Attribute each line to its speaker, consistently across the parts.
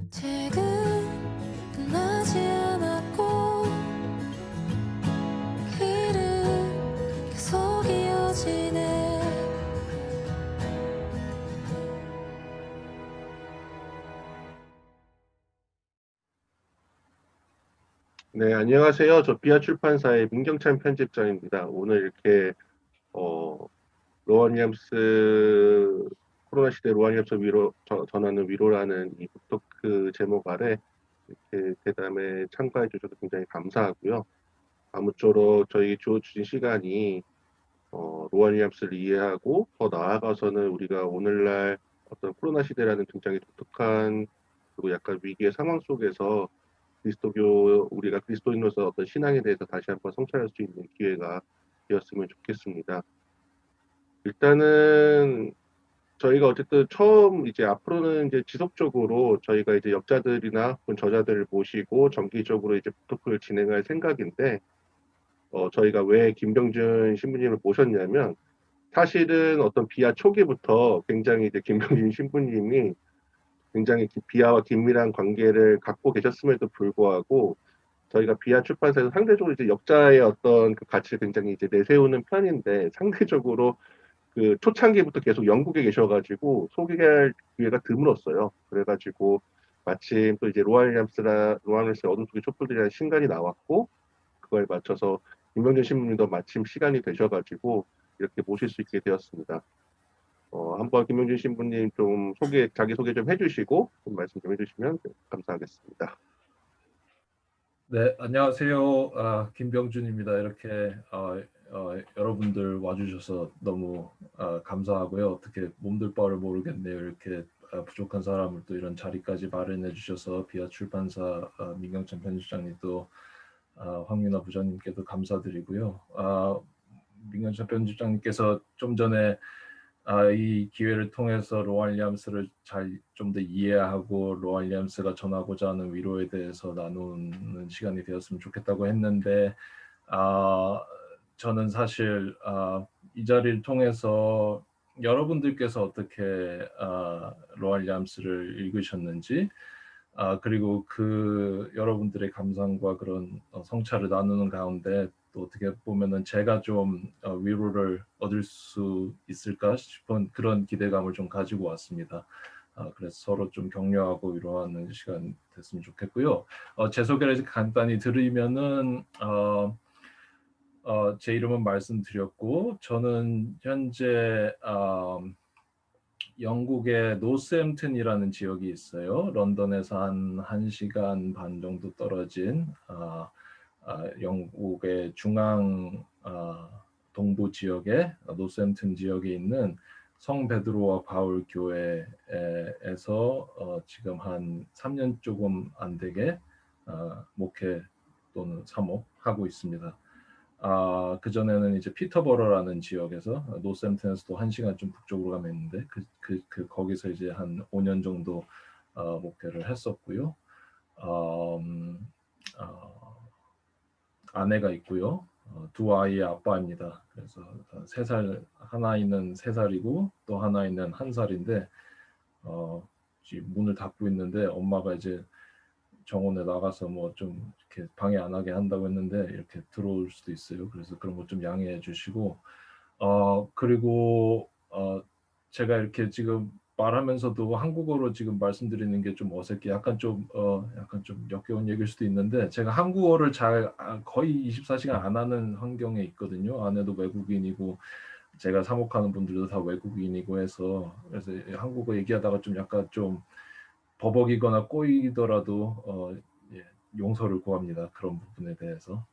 Speaker 1: 아직은 끝나지 않았고 길은 계속 이어지네.
Speaker 2: 네, 안녕하세요. 저 비아 출판사의 민경찬 편집장입니다. 오늘 이렇게 어, 로원 윌리엄스 코로나 시대 로원 윌리엄스 전하는 위로라는 이 북토크 제목 아래 이렇게 대담에 참가해 주셔서 굉장히 감사하고요. 아무쪼록 저희 주어진 시간이 로원 윌리엄스를 이해하고 더 나아가서는 우리가 오늘날 어떤 코로나 시대라는 굉장히 독특한 그리고 약간 위기의 상황 속에서 그리스도교 우리가 그리스도인으로서 어떤 신앙에 대해서 다시 한번 성찰할 수 있는 기회가 되었으면 좋겠습니다. 일단은 저희가 어쨌든 처음 이제 앞으로는 이제 지속적으로 저희가 이제 역자들이나 혹은 저자들을 모시고 정기적으로 이제 토크를 진행할 생각인데 저희가 왜 김병준 신부님을 모셨냐면 사실은 어떤 비하 초기부터 굉장히 이제 김병준 신부님이 굉장히 비하와 긴밀한 관계를 갖고 계셨음에도 불구하고 저희가 비아 출판사에서 상대적으로 이제 역자의 어떤 그 가치를 굉장히 이제 내세우는 편인데 상대적으로 그 초창기부터 계속 영국에 계셔가지고 소개할 기회가 드물었어요. 그래가지고 마침 또 이제 로아일리엄스의 어둠 속의 촛불들이라는 신간이 나왔고 그거에 맞춰서 김명준 신부님도 마침 시간이 되셔가지고 이렇게 모실 수 있게 되었습니다. 한번 김명준 신부님 좀 자기 소개 좀 해주시고 좀 말씀 좀 해주시면 감사하겠습니다.
Speaker 3: 네, 안녕하세요. 김병준입니다. 이렇게 여러분들 와주셔서 너무 감사하고요. 어떻게 몸둘 바를 모르겠네요. 이렇게 부족한 사람을 또 이런 자리까지 마련해 주셔서 비아 출판사 민경찬 편집장님도 황민아 부장님께도 감사드리고요. 민경찬 편집장님께서 좀 전에 이 기회를 통해서 로안 윌리엄스를 잘 좀 더 이해하고 로안 윌리엄스가 전하고자 하는 위로에 대해서 나누는 시간이 되었으면 좋겠다고 했는데 아, 저는 사실 이 자리를 통해서 여러분들께서 어떻게 로안 윌리엄스를 읽으셨는지 그리고 그 여러분들의 감상과 그런 성찰을 나누는 가운데 또 어떻게 보면은 제가 좀 위로를 얻을 수 있을까 싶은 그런 기대감을 좀 가지고 왔습니다. 그래서 서로 좀 격려하고 위로하는 시간 됐으면 좋겠고요. 제 소개를 간단히 드리면은 제 이름은 말씀드렸고 저는 현재 영국의 노스햄튼이라는 지역이 있어요. 런던에서 한 1시간 반 정도 떨어진 영국의 중앙 동부 지역의 노스햄튼 지역에 있는 성 베드로와 바울 교회에서 지금 한 3년 조금 안 되게 목회 또는 사목하고 있습니다. 그전에는 이제 피터버러라는 지역에서 노스햄튼에서도 1시간 좀 북쪽으로 가면 있는데 거기서 이제 한 5년 정도 목회를 했었고요. 아내가 있고요. 두 아이의 아빠입니다. 그래서 3살 하나이는 3살이고 또 하나이는 1살인데 지금 문을 닫고 있는데 엄마가 이제 정원에 나가서 뭐 좀 이렇게 방해 안 하게 한다고 했는데 이렇게 들어올 수도 있어요. 그래서 그런 것 좀 양해해 주시고 그리고 제가 이렇게 지금 말하면서도 한국어로 지금 말씀드리는 게 좀 어색해 약간 좀 역겨운 얘기일 수도 있는데 제가 한국어를 잘 거의 24시간 안 하는 환경에 있거든요. 아내도 외국인이고 제가 사목하는 분들도 다 외국인이고 해서 그래서 한국어 얘기하다가 좀 약간 좀 버벅이거나 꼬이더라도 예, 용서를 구합니다. 그런 부분에 대해서.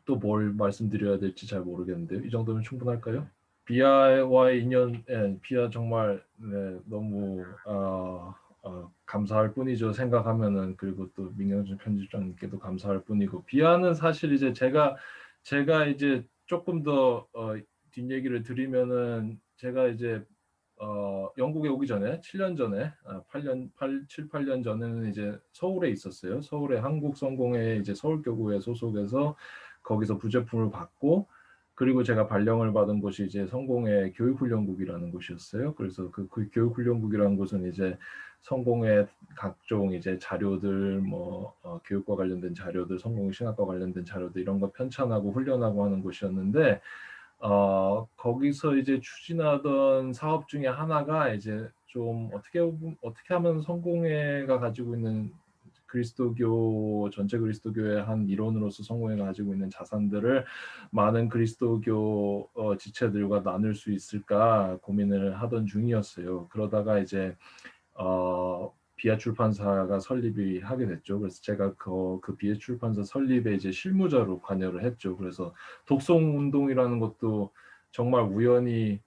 Speaker 3: 또 뭘 말씀드려야 될지 잘 모르겠는데요. 이 정도면 충분할까요? 비아와의 인연, 비아 정말 너무 감사할 뿐이죠. 생각하면은 그리고 또 민경준 편집장님께도 감사할 뿐이고 비아는 사실 이제 제가 이제 조금 더 뒷얘기를 드리면은 제가 이제 영국에 오기 전에 7년 전에 7, 8년 전에는 이제 서울에 있었어요. 서울의 한국성공회 이제 서울교구에 소속해서 거기서 부제품을 받고 그리고 제가 발령을 받은 곳이 이제 성공회 교육훈련국이라는 곳이었어요. 그래서 그 교육훈련국이라는 곳은 이제 성공회 각종 이제 자료들, 교육과 관련된 자료들, 성공 신학과 관련된 자료들 이런 거 편찬하고 훈련하고 하는 곳이었는데, 거기서 이제 추진하던 사업 중에 하나가 이제 좀 어떻게 하면 성공회가 가지고 있는 그리스도교, 전체 그리스도교의 한 일원으로서 성공회가 가지고 있는 자산들을 많은 그리스도교 지체들과 나눌 수 있을까 고민을 하던 중이었어요. 그러다가 이제 비아 출판사가 설립이 하게 됐죠. 그래서 제가 그 비아 출판사 설립에 이제 실무자로 관여를 했죠. 그래서 독송 운동이라는 것도 정말 우연히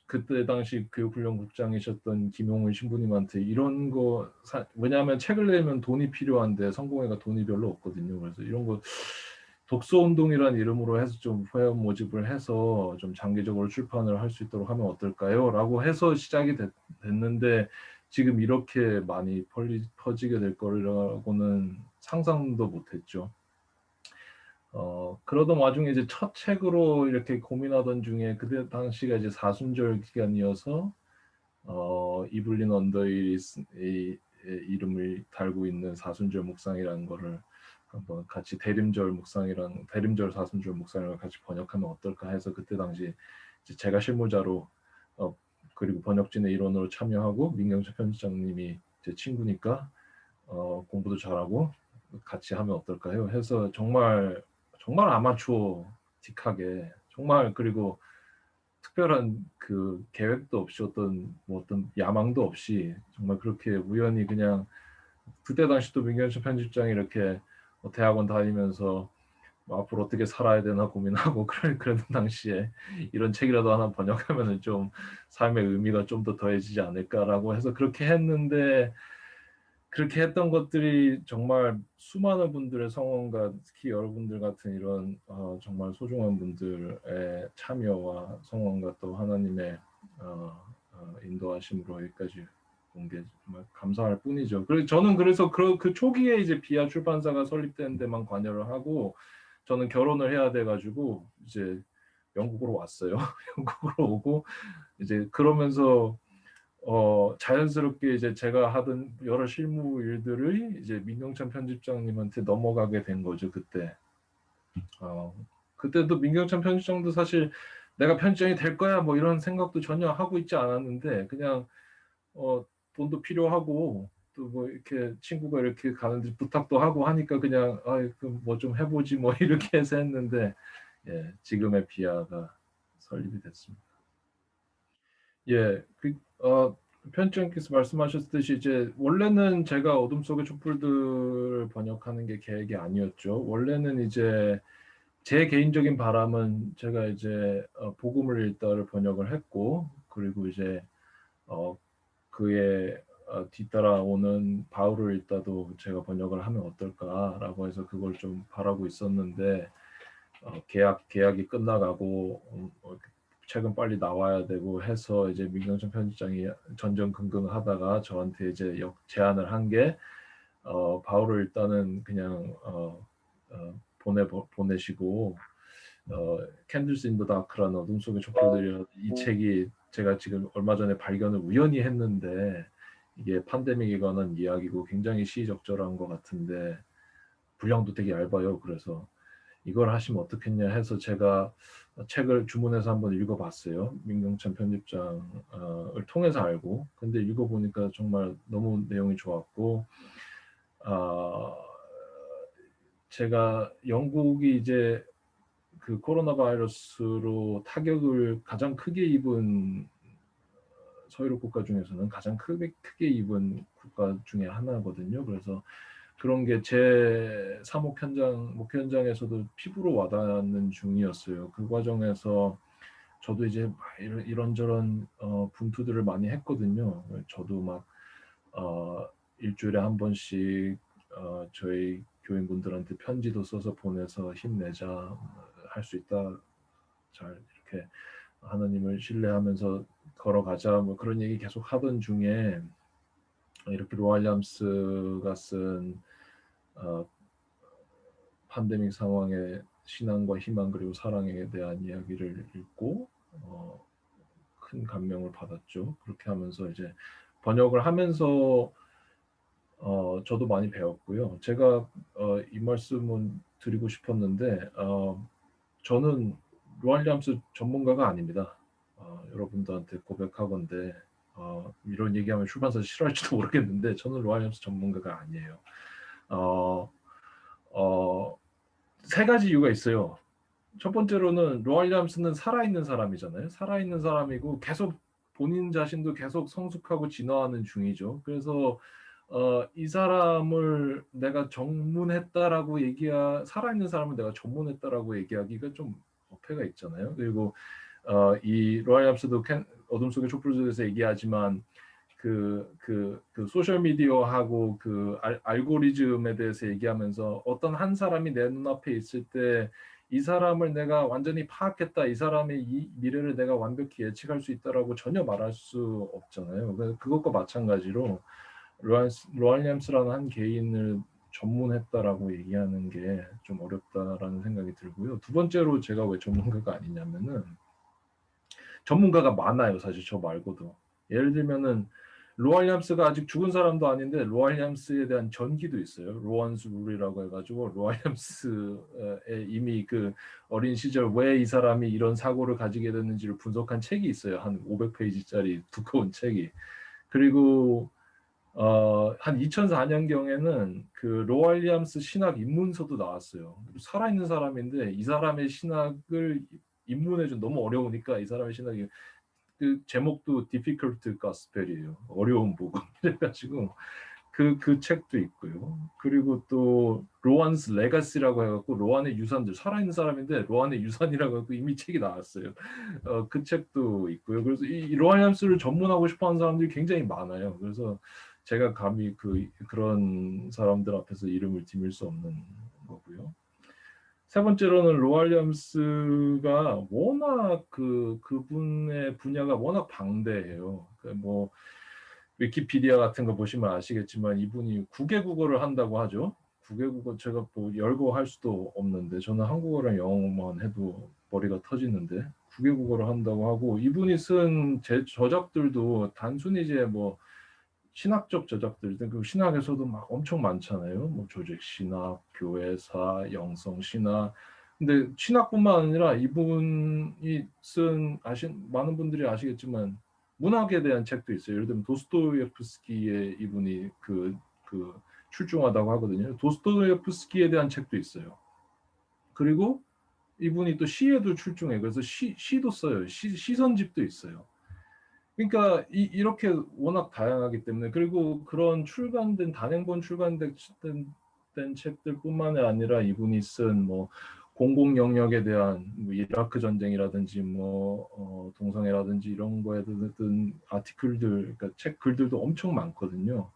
Speaker 3: 그때 당시 교육훈련국장이셨던 김용훈 신부님한테 이런 거 왜냐하면 책을 내면 돈이 필요한데 성공회가 돈이 별로 없거든요. 그래서 이런 거 독서운동이라는 이름으로 해서 좀 회원 모집을 해서 좀 장기적으로 출판을 할 수 있도록 하면 어떨까요? 라고 해서 시작이 됐는데 지금 이렇게 많이 퍼지게 될 거라고는 상상도 못했죠. 그러던 와중에 이제 첫 책으로 이렇게 고민하던 중에 그때 당시가 이제 사순절 기간이어서 이블린 언더의 이름을 달고 있는 사순절 묵상이라는 거를 한번 같이 대림절 사순절 묵상이랑 같이 번역하면 어떨까 해서 그때 당시 이제 제가 실무자로 그리고 번역진의 일원으로 참여하고 민경철 편집장님이 제 친구니까 공부도 잘하고 같이 하면 어떨까요? 해서 정말 아마추어틱하게 정말 그리고 특별한 그 계획도 없이 어떤 야망도 없이 정말 그렇게 우연히 그냥 그때 당시 또 민경철 편집장이 이렇게 대학원 다니면서 앞으로 어떻게 살아야 되나 고민하고 그러던 당시에 이런 책이라도 하나 번역하면은 좀 삶의 의미가 좀 더 더해지지 않을까라고 해서 그렇게 했는데 그렇게 했던 것들이 정말 수많은 분들의 성원과 특히 여러분들 같은 이런 정말 소중한 분들의 참여와 성원과 또 하나님의 인도하심으로 여기까지 온 게 정말 감사할 뿐이죠. 저는 그래서 그 초기에 이제 비아 출판사가 설립되는 데만 관여를 하고 저는 결혼을 해야 돼가지고 이제 영국으로 왔어요. 영국으로 오고 이제 그러면서 자연스럽게 이제 제가 하던 여러 실무 일들을 이제 민경찬 편집장님한테 넘어가게 된 거죠. 그때. 그때도 민경찬 편집장도 사실 내가 편집장이 될 거야 뭐 이런 생각도 전혀 하고 있지 않았는데 그냥 돈도 필요하고 또 뭐 이렇게 친구가 이렇게 가는데 부탁도 하고 하니까 그냥 뭐 좀 해보지 뭐 이렇게 해서 했는데 지금의 비아가 설립이 됐습니다. 편집장께서 말씀하셨듯이 이제 원래는 제가 어둠 속의 촛불들을 번역하는 게 계획이 아니었죠. 원래는 이제 제 개인적인 바람은 제가 이제 복음을 읽다를 번역을 했고 그리고 이제 그에 뒤따라오는 바울을 읽다도 제가 번역을 하면 어떨까라고 해서 그걸 좀 바라고 있었는데 계약이 끝나가고 책은 빨리 나와야 되고 해서 이제 민경철 편집장이 전전긍긍하다가 저한테 이제 제안을 한 게 바울을 일단은 그냥 보내시고 캔들스 인 더 다크라는 어둠 속의 촛불들이라는 이 책이 제가 지금 얼마 전에 발견을 우연히 했는데 이게 팬데믹에 관한 이야기고 굉장히 시의적절한 것 같은데 분량도 되게 얇아요. 그래서 이걸 하시면 어떻겠냐 해서 제가 책을 주문해서 한번 읽어봤어요. 민경찬 편집장을 통해서 알고 근데 읽어보니까 정말 너무 내용이 좋았고 제가 영국이 이제 그 코로나 바이러스로 타격을 가장 크게 입은 서유럽 국가 중에서는 가장 크게 입은 국가 중에 하나거든요. 그래서 그런 게 제 사목 목회 현장에서도 피부로 와닿는 중이었어요. 그 과정에서 저도 이제 이런저런 분투들을 많이 했거든요. 저도 막 일주일에 한 번씩 저희 교인분들한테 편지도 써서 보내서 힘내자, 할 수 있다, 잘 이렇게 하나님을 신뢰하면서 걸어가자 뭐 그런 얘기 계속 하던 중에 이렇게 로알ям스가 쓴 팬데믹 상황에 신앙과 희망 그리고 사랑에 대한 이야기를 읽고 큰 감명을 받았죠. 그렇게 하면서 이제 번역을 하면서 저도 많이 배웠고요. 제가 이 말씀은 드리고 싶었는데 저는 로안 윌리엄스 전문가가 아닙니다. 여러분들한테 고백하건대 이런 얘기하면 출판사 싫어할지도 모르겠는데 저는 로안 윌리엄스 전문가가 아니에요. 세 가지 이유가 있어요. 첫 번째로는 로안 윌리엄스는 살아있는 사람이잖아요. 살아있는 사람이고 계속 본인 자신도 계속 성숙하고 진화하는 중이죠. 그래서 이 사람을 내가 전문했다라고 살아있는 사람을 내가 전문했다라고 얘기하기가 좀 어폐가 있잖아요. 그리고 이 로안 윌리엄스도 어둠 속의 촛불에서 얘기하지만 그 소셜 미디어하고 그 알고리즘에 대해서 얘기하면서 어떤 한 사람이 내 눈앞에 있을 때 이 사람을 내가 완전히 파악했다, 이 사람의 이 미래를 내가 완벽히 예측할 수 있다라고 전혀 말할 수 없잖아요. 그것과 마찬가지로 로안 윌리엄스라는 한 개인을 전문했다라고 얘기하는 게 좀 어렵다라는 생각이 들고요. 두 번째로 제가 왜 전문가가 아니냐면은 전문가가 많아요, 사실 저 말고도. 예를 들면은 로안 윌리엄스가 아직 죽은 사람도 아닌데 로안 윌리엄스에 대한 전기도 있어요. 로안스 룰이라고 해가지고 로안 윌리엄스의 이미 그 어린 시절 왜 이 사람이 이런 사고를 가지게 됐는지를 분석한 책이 있어요. 한 500페이지짜리 두꺼운 책이. 그리고 한 2004년경에는 그 로안 윌리엄스 신학 입문서도 나왔어요. 살아있는 사람인데 이 사람의 신학을 입문해준 너무 어려우니까 이 사람의 신학이 그 제목도 Difficult Gospel이에요. 어려운 복음. 그래가지고 그 책도 있고요. 그리고 또 로안스 레가시라고 해갖고 로안의 유산들 살아있는 사람인데 로안의 유산이라고 해갖고 이미 책이 나왔어요. 그 책도 있고요. 그래서 이 로안 윌리엄스를 전문하고 싶어하는 사람들이 굉장히 많아요. 그래서 제가 감히 그런 사람들 앞에서 이름을 디밀 수 없는 거고요. 세 번째로는 로안 윌리엄스가 워낙 그분의 분야가 워낙 방대해요. 뭐 위키피디아 같은 거 보시면 아시겠지만 이분이 9개 국어를 한다고 하죠. 9개 국어 제가 뭐 열고 할 수도 없는데 저는 한국어랑 영어만 해도 머리가 터지는데 9개 국어를 한다고 하고 이분이 쓴 저작들도 단순히 이제 뭐 신학적 저작들, 그 신학에서도 막 엄청 많잖아요. 뭐 조직 신학, 교회사, 영성 신학. 근데 신학뿐만 아니라 이분이 쓴 많은 분들이 아시겠지만 문학에 대한 책도 있어요. 예를 들면 도스토옙스키의 이분이 그 출중하다고 하거든요. 도스토옙스키에 대한 책도 있어요. 그리고 이분이 또 시에도 출중해. 그래서 시도 써요. 시선집도 있어요. 그러니까 이렇게 워낙 다양하기 때문에 그리고 그런 단행본 출간된 책들뿐만 아니라 이분이 쓴 뭐 공공 영역에 대한 뭐 이라크 전쟁이라든지 뭐 동성애라든지 이런 거에 대한 아티클들, 그러니까 책 글들도 엄청 많거든요.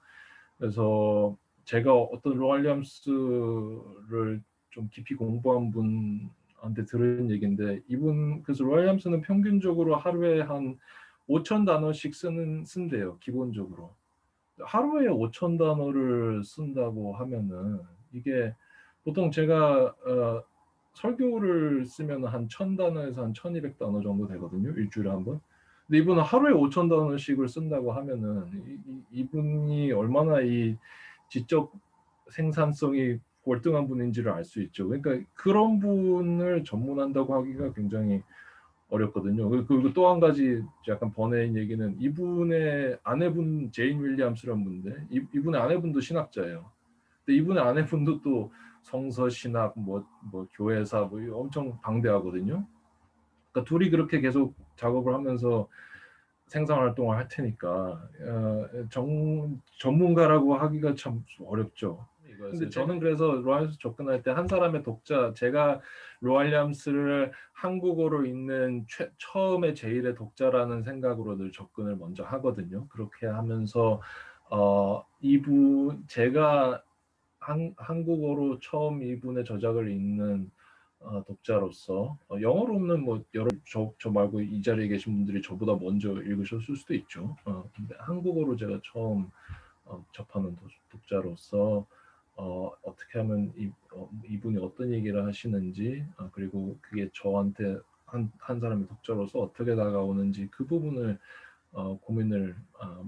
Speaker 3: 그래서 제가 어떤 로안 윌리엄스를 좀 깊이 공부한 분한테 들은 얘기인데 그래서 로안 윌리엄스는 평균적으로 하루에 한 5,000단어씩 쓴대요, 기본적으로. 하루에 5,000단어를 쓴다고 하면은 이게 보통 제가 설교를 쓰면 한 1,000단어에서 한 1,200단어 정도 되거든요, 일주일에 한 번. 근데 이분은 하루에 5,000단어씩을 쓴다고 하면은 이분이 얼마나 이 지적 생산성이 월등한 분인지를 알 수 있죠. 그러니까 그런 분을 전문한다고 하기가 굉장히 어렵거든요. 그리고 또 한 가지 약간 번외인 얘기는 이분의 아내분 제인 윌리엄스라는 분인데 이분의 아내분도 신학자예요. 근데 이분의 아내분도 또 성서 신학 뭐 교회사 뭐 엄청 방대하거든요. 그러니까 둘이 그렇게 계속 작업을 하면서 생산 활동을 할 테니까 전문가라고 하기가 참 어렵죠. 근데 저는 그래서 로안 윌리엄스 접근할 때 한 사람의 독자, 제가 로안 윌리엄스를 한국어로 읽는 처음에 제일의 독자라는 생각으로 늘 접근을 먼저 하거든요. 그렇게 하면서 제가 한국어로 처음 이분의 저작을 읽는 독자로서 영어로는 뭐 저 말고 이 자리에 계신 분들이 저보다 먼저 읽으셨을 수도 있죠. 근데 한국어로 제가 처음 접하는 독자로서 어떻게 하면 이분이 어떤 얘기를 하시는지, 그리고 그게 저한테 한 사람의 독자로서 어떻게 다가오는지 그 부분을 고민을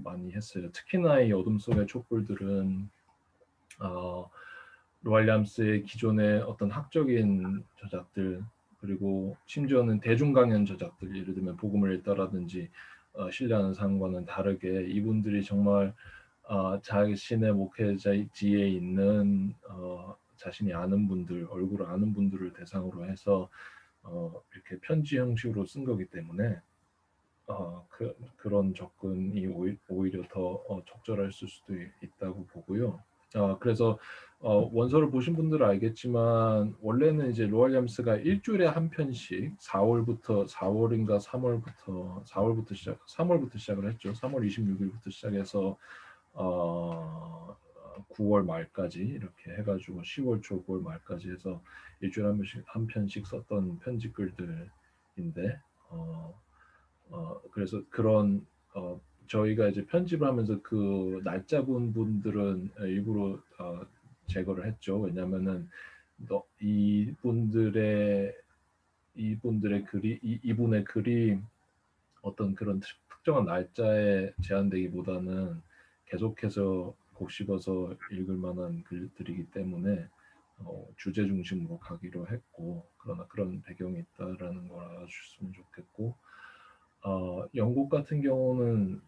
Speaker 3: 많이 했어요. 특히나 이 어둠 속의 촛불들은 로알리암스의 기존의 어떤 학적인 저작들, 그리고 심지어는 대중강연 저작들, 예를 들면 복음을 읽다라든지 신뢰하는 사람과는 다르게 이분들이 정말 자신의 목회자지에 있는 자신이 아는 분들, 얼굴을 아는 분들을 대상으로 해서 이렇게 편지 형식으로 쓴 거기 때문에 그런 접근이 오히려 더 적절할 수도 있다고 보고요. 그래서 원서를 보신 분들은 알겠지만 원래는 이제 로알리암스가 일주일에 한 편씩 4월인가 3월부터 시작을 했죠. 3월 26일부터 시작해서 9월 말까지 이렇게 해가지고 10월 초 9월 말까지 해서 일주일에 한 편씩 썼던 편집글들인데 그래서 그런 저희가 이제 편집을 하면서 그 날짜분 분들은 일부러 제거를 했죠. 왜냐하면은 이분의 글이 어떤 그런 특정한 날짜에 제한되기보다는 계속해서 곱씹어서 읽을 만한 글들이기 때문에 주제 중심으로 가기로 했고, 그러나 그런 배경이 있다라는 걸 알아주셨으면 좋겠고, 영국 같은 경우는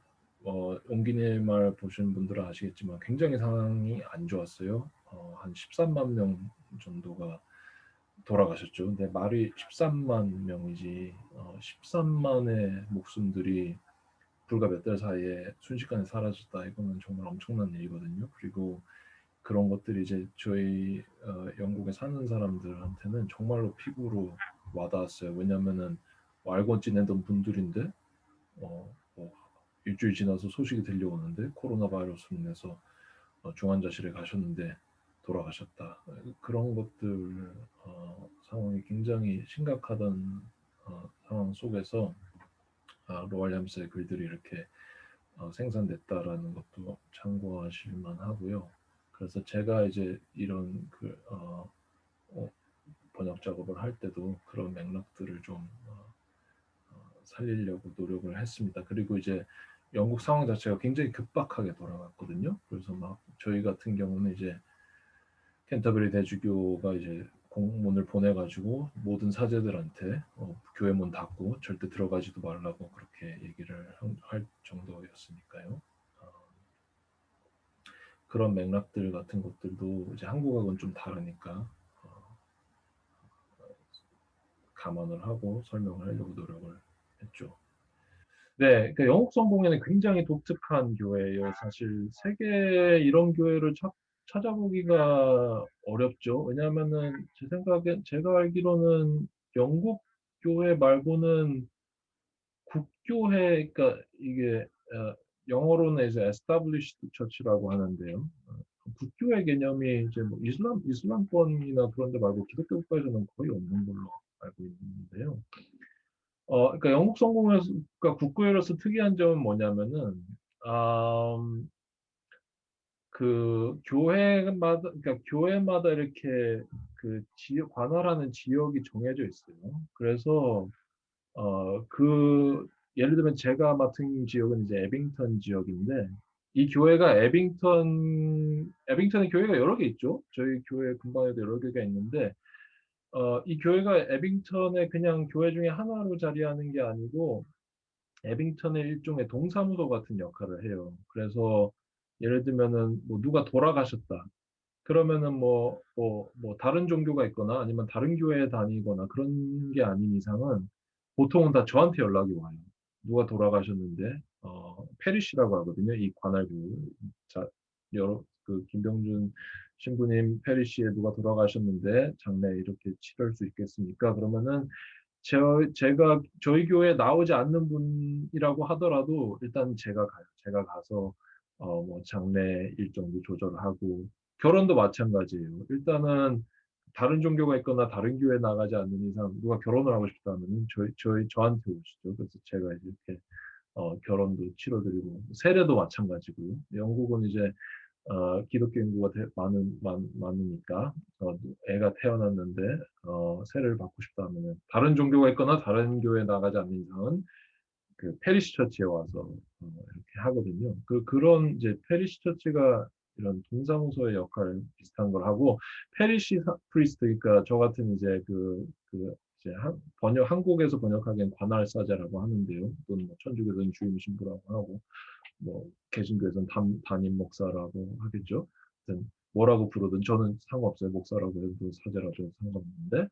Speaker 3: 옹기님 말 보신 분들은 아시겠지만 굉장히 상황이 안 좋았어요. 한 13만 명 정도가 돌아가셨죠. 근데 말이 13만 명이지 13만의 목숨들이 불과 몇 달 사이에 순식간에 사라졌다. 이거는 정말 엄청난 일이거든요. 그리고 그런 것들이 이제 저희 영국에 사는 사람들한테는 정말로 피부로 와닿았어요. 왜냐하면은 알고 지내던 분들인데 뭐 일주일 지나서 소식이 들려오는데 코로나 바이러스로 인해서 중환자실에 가셨는데 돌아가셨다. 그런 것들 상황이 굉장히 심각하던 상황 속에서 로알리암스의 글들이 이렇게 생산됐다라는 것도 참고하실 만하고요. 그래서 제가 이제 이런 번역 작업을 할 때도 그런 맥락들을 좀 살리려고 노력을 했습니다. 그리고 이제 영국 상황 자체가 굉장히 급박하게 돌아갔거든요. 그래서 막 저희 같은 경우는 이제 캔터베리 대주교가 이제 공문을 보내가지고 모든 사제들한테 교회 문 닫고 절대 들어가지도 말라고 그렇게 얘기를 할 정도였으니까요. 그런 맥락들 같은 것들도 이제 한국하고는 좀 다르니까 감안을 하고 설명을 하려고 노력을 했죠. 네, 그러니까 영국 성공회는 굉장히 독특한 교회예요. 사실 세계에 이런 교회를 찾아보기가 어렵죠. 왜냐하면은 제 생각에 제가 알기로는 영국 교회 말고는 국교회, 그러니까 이게 영어로는 이제 established church라고 하는데요. 국교회 개념이 이제 뭐 이슬람권이나 그런 데 말고 기독교 국가에서는 거의 없는 걸로 알고 있는데요. 그러니까 영국 성공회에서, 그러니까 국교회로서 특이한 점은 뭐냐면은, 그러니까 교회마다 이렇게 그 관할하는 지역이 정해져 있어요. 그래서, 예를 들면 제가 맡은 지역은 이제 에빙턴 지역인데, 이 교회가 에빙턴에 교회가 여러 개 있죠. 저희 교회 근방에도 여러 개가 있는데, 이 교회가 에빙턴의 그냥 교회 중에 하나로 자리하는 게 아니고, 에빙턴의 일종의 동사무소 같은 역할을 해요. 그래서 예를 들면은 뭐 누가 돌아가셨다. 그러면은 뭐 다른 종교가 있거나 아니면 다른 교회에 다니거나 그런 게 아닌 이상은 보통은 다 저한테 연락이 와요. 누가 돌아가셨는데 페리시라고 하거든요. 이 관할구. 자, 김병준 신부님 페리시에 누가 돌아가셨는데 장례 이렇게 치를 수 있겠습니까? 그러면은 제가 저희 교회에 나오지 않는 분이라고 하더라도 일단 제가 가요. 제가 가서 뭐 장례 일정도 조절하고 결혼도 마찬가지예요. 일단은 다른 종교가 있거나 다른 교회 나가지 않는 이상 누가 결혼을 하고 싶다면은 저한테 오시죠. 그래서 제가 이렇게 결혼도 치러드리고 세례도 마찬가지고요. 영국은 이제 기독교 인구가 많으니까 애가 태어났는데 세례를 받고 싶다 하면은 다른 종교가 있거나 다른 교회에 나가지 않는 이상은 그 페리시 처치에 와서 이렇게 하거든요. 그런 이제 페리시 처치가 이런 동사무소의 역할 비슷한 걸 하고 페리시 프리스트 그러니까 저 같은 이제 이제 한국에서 번역하기엔 관할사제라고 하는데요. 또는 뭐 천주교는 주임 신부라고 하고 뭐 개신교에서는 담임 목사라고 하겠죠. 하여튼 뭐라고 부르든 저는 상관없어요. 목사라고 해도 사제라도 상관없는데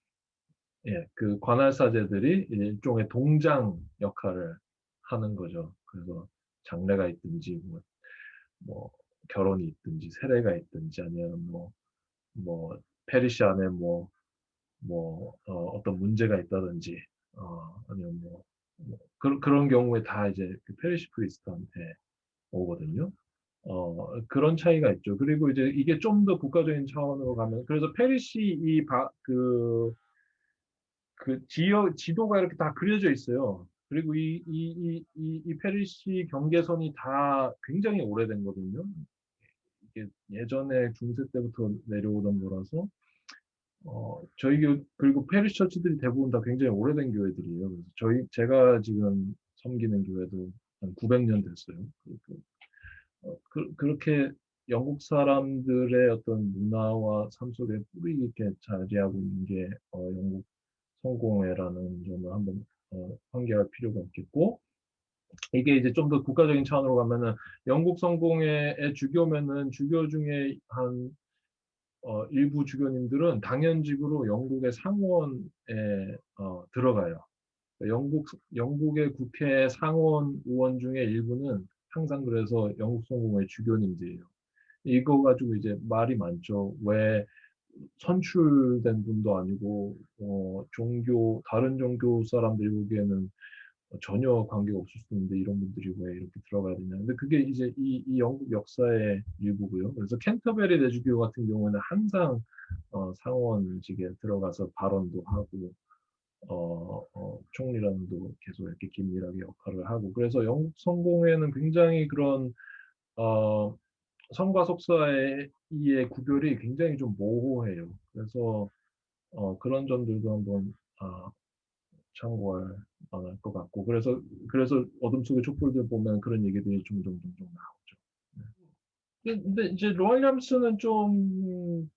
Speaker 3: 예, 그 관할사제들이 일종의 동장 역할을 하는 거죠. 그래서 장례가 있든지 뭐 결혼이 있든지 세례가 있든지 아니면 뭐 페리시 안에 어떤 문제가 있다든지 아니면 그런 경우에 다 이제 그 페리시 프리스트한테 오거든요. 그런 차이가 있죠. 그리고 이제 이게 좀 더 국가적인 차원으로 가면 그래서 페리시 지도가 이렇게 다 그려져 있어요. 그리고 이 페리시 경계선이 다 굉장히 오래된 거거든요. 이게 예전에 중세 때부터 내려오던 거라서, 저희 그리고 페리시 처치들이 대부분 다 굉장히 오래된 교회들이에요. 그래서 제가 지금 섬기는 교회도 한 900년 됐어요. 그렇게 영국 사람들의 어떤 문화와 삶 속에 뿌리 있게 자리하고 있는 게 영국 성공회라는 점을 한번 환기할 필요가 있겠고 이게 이제 좀 더 국가적인 차원으로 가면은 영국 성공회의 주교면은 주교 중에 한 일부 주교님들은 당연직으로 영국의 상원에 들어가요. 영국의 국회 상원 의원 중에 일부는 항상 그래서 영국 성공회 주교님들이에요. 이거 가지고 이제 말이 많죠. 왜 선출된 분도 아니고 다른 종교 사람들이 보기에는 전혀 관계가 없을 수 있는데 이런 분들이 왜 이렇게 들어가야 되냐. 근데 그게 이제 이 영국 역사의 일부고요. 그래서 캔터베리 대주교 같은 경우는 항상 상원직에 들어가서 발언도 하고 총리랑도 계속 이렇게 긴밀하게 역할을 하고 그래서 영국 성공회는 굉장히 그런 어, 성과 속사의 구별이 굉장히 좀 모호해요. 그래서 그런 점들도 한번 참고할 만할 것 같고 그래서 어둠 속의 촛불들 보면 그런 얘기들이 종종 나오죠. 네. 근데 이제 로알 얌스는 좀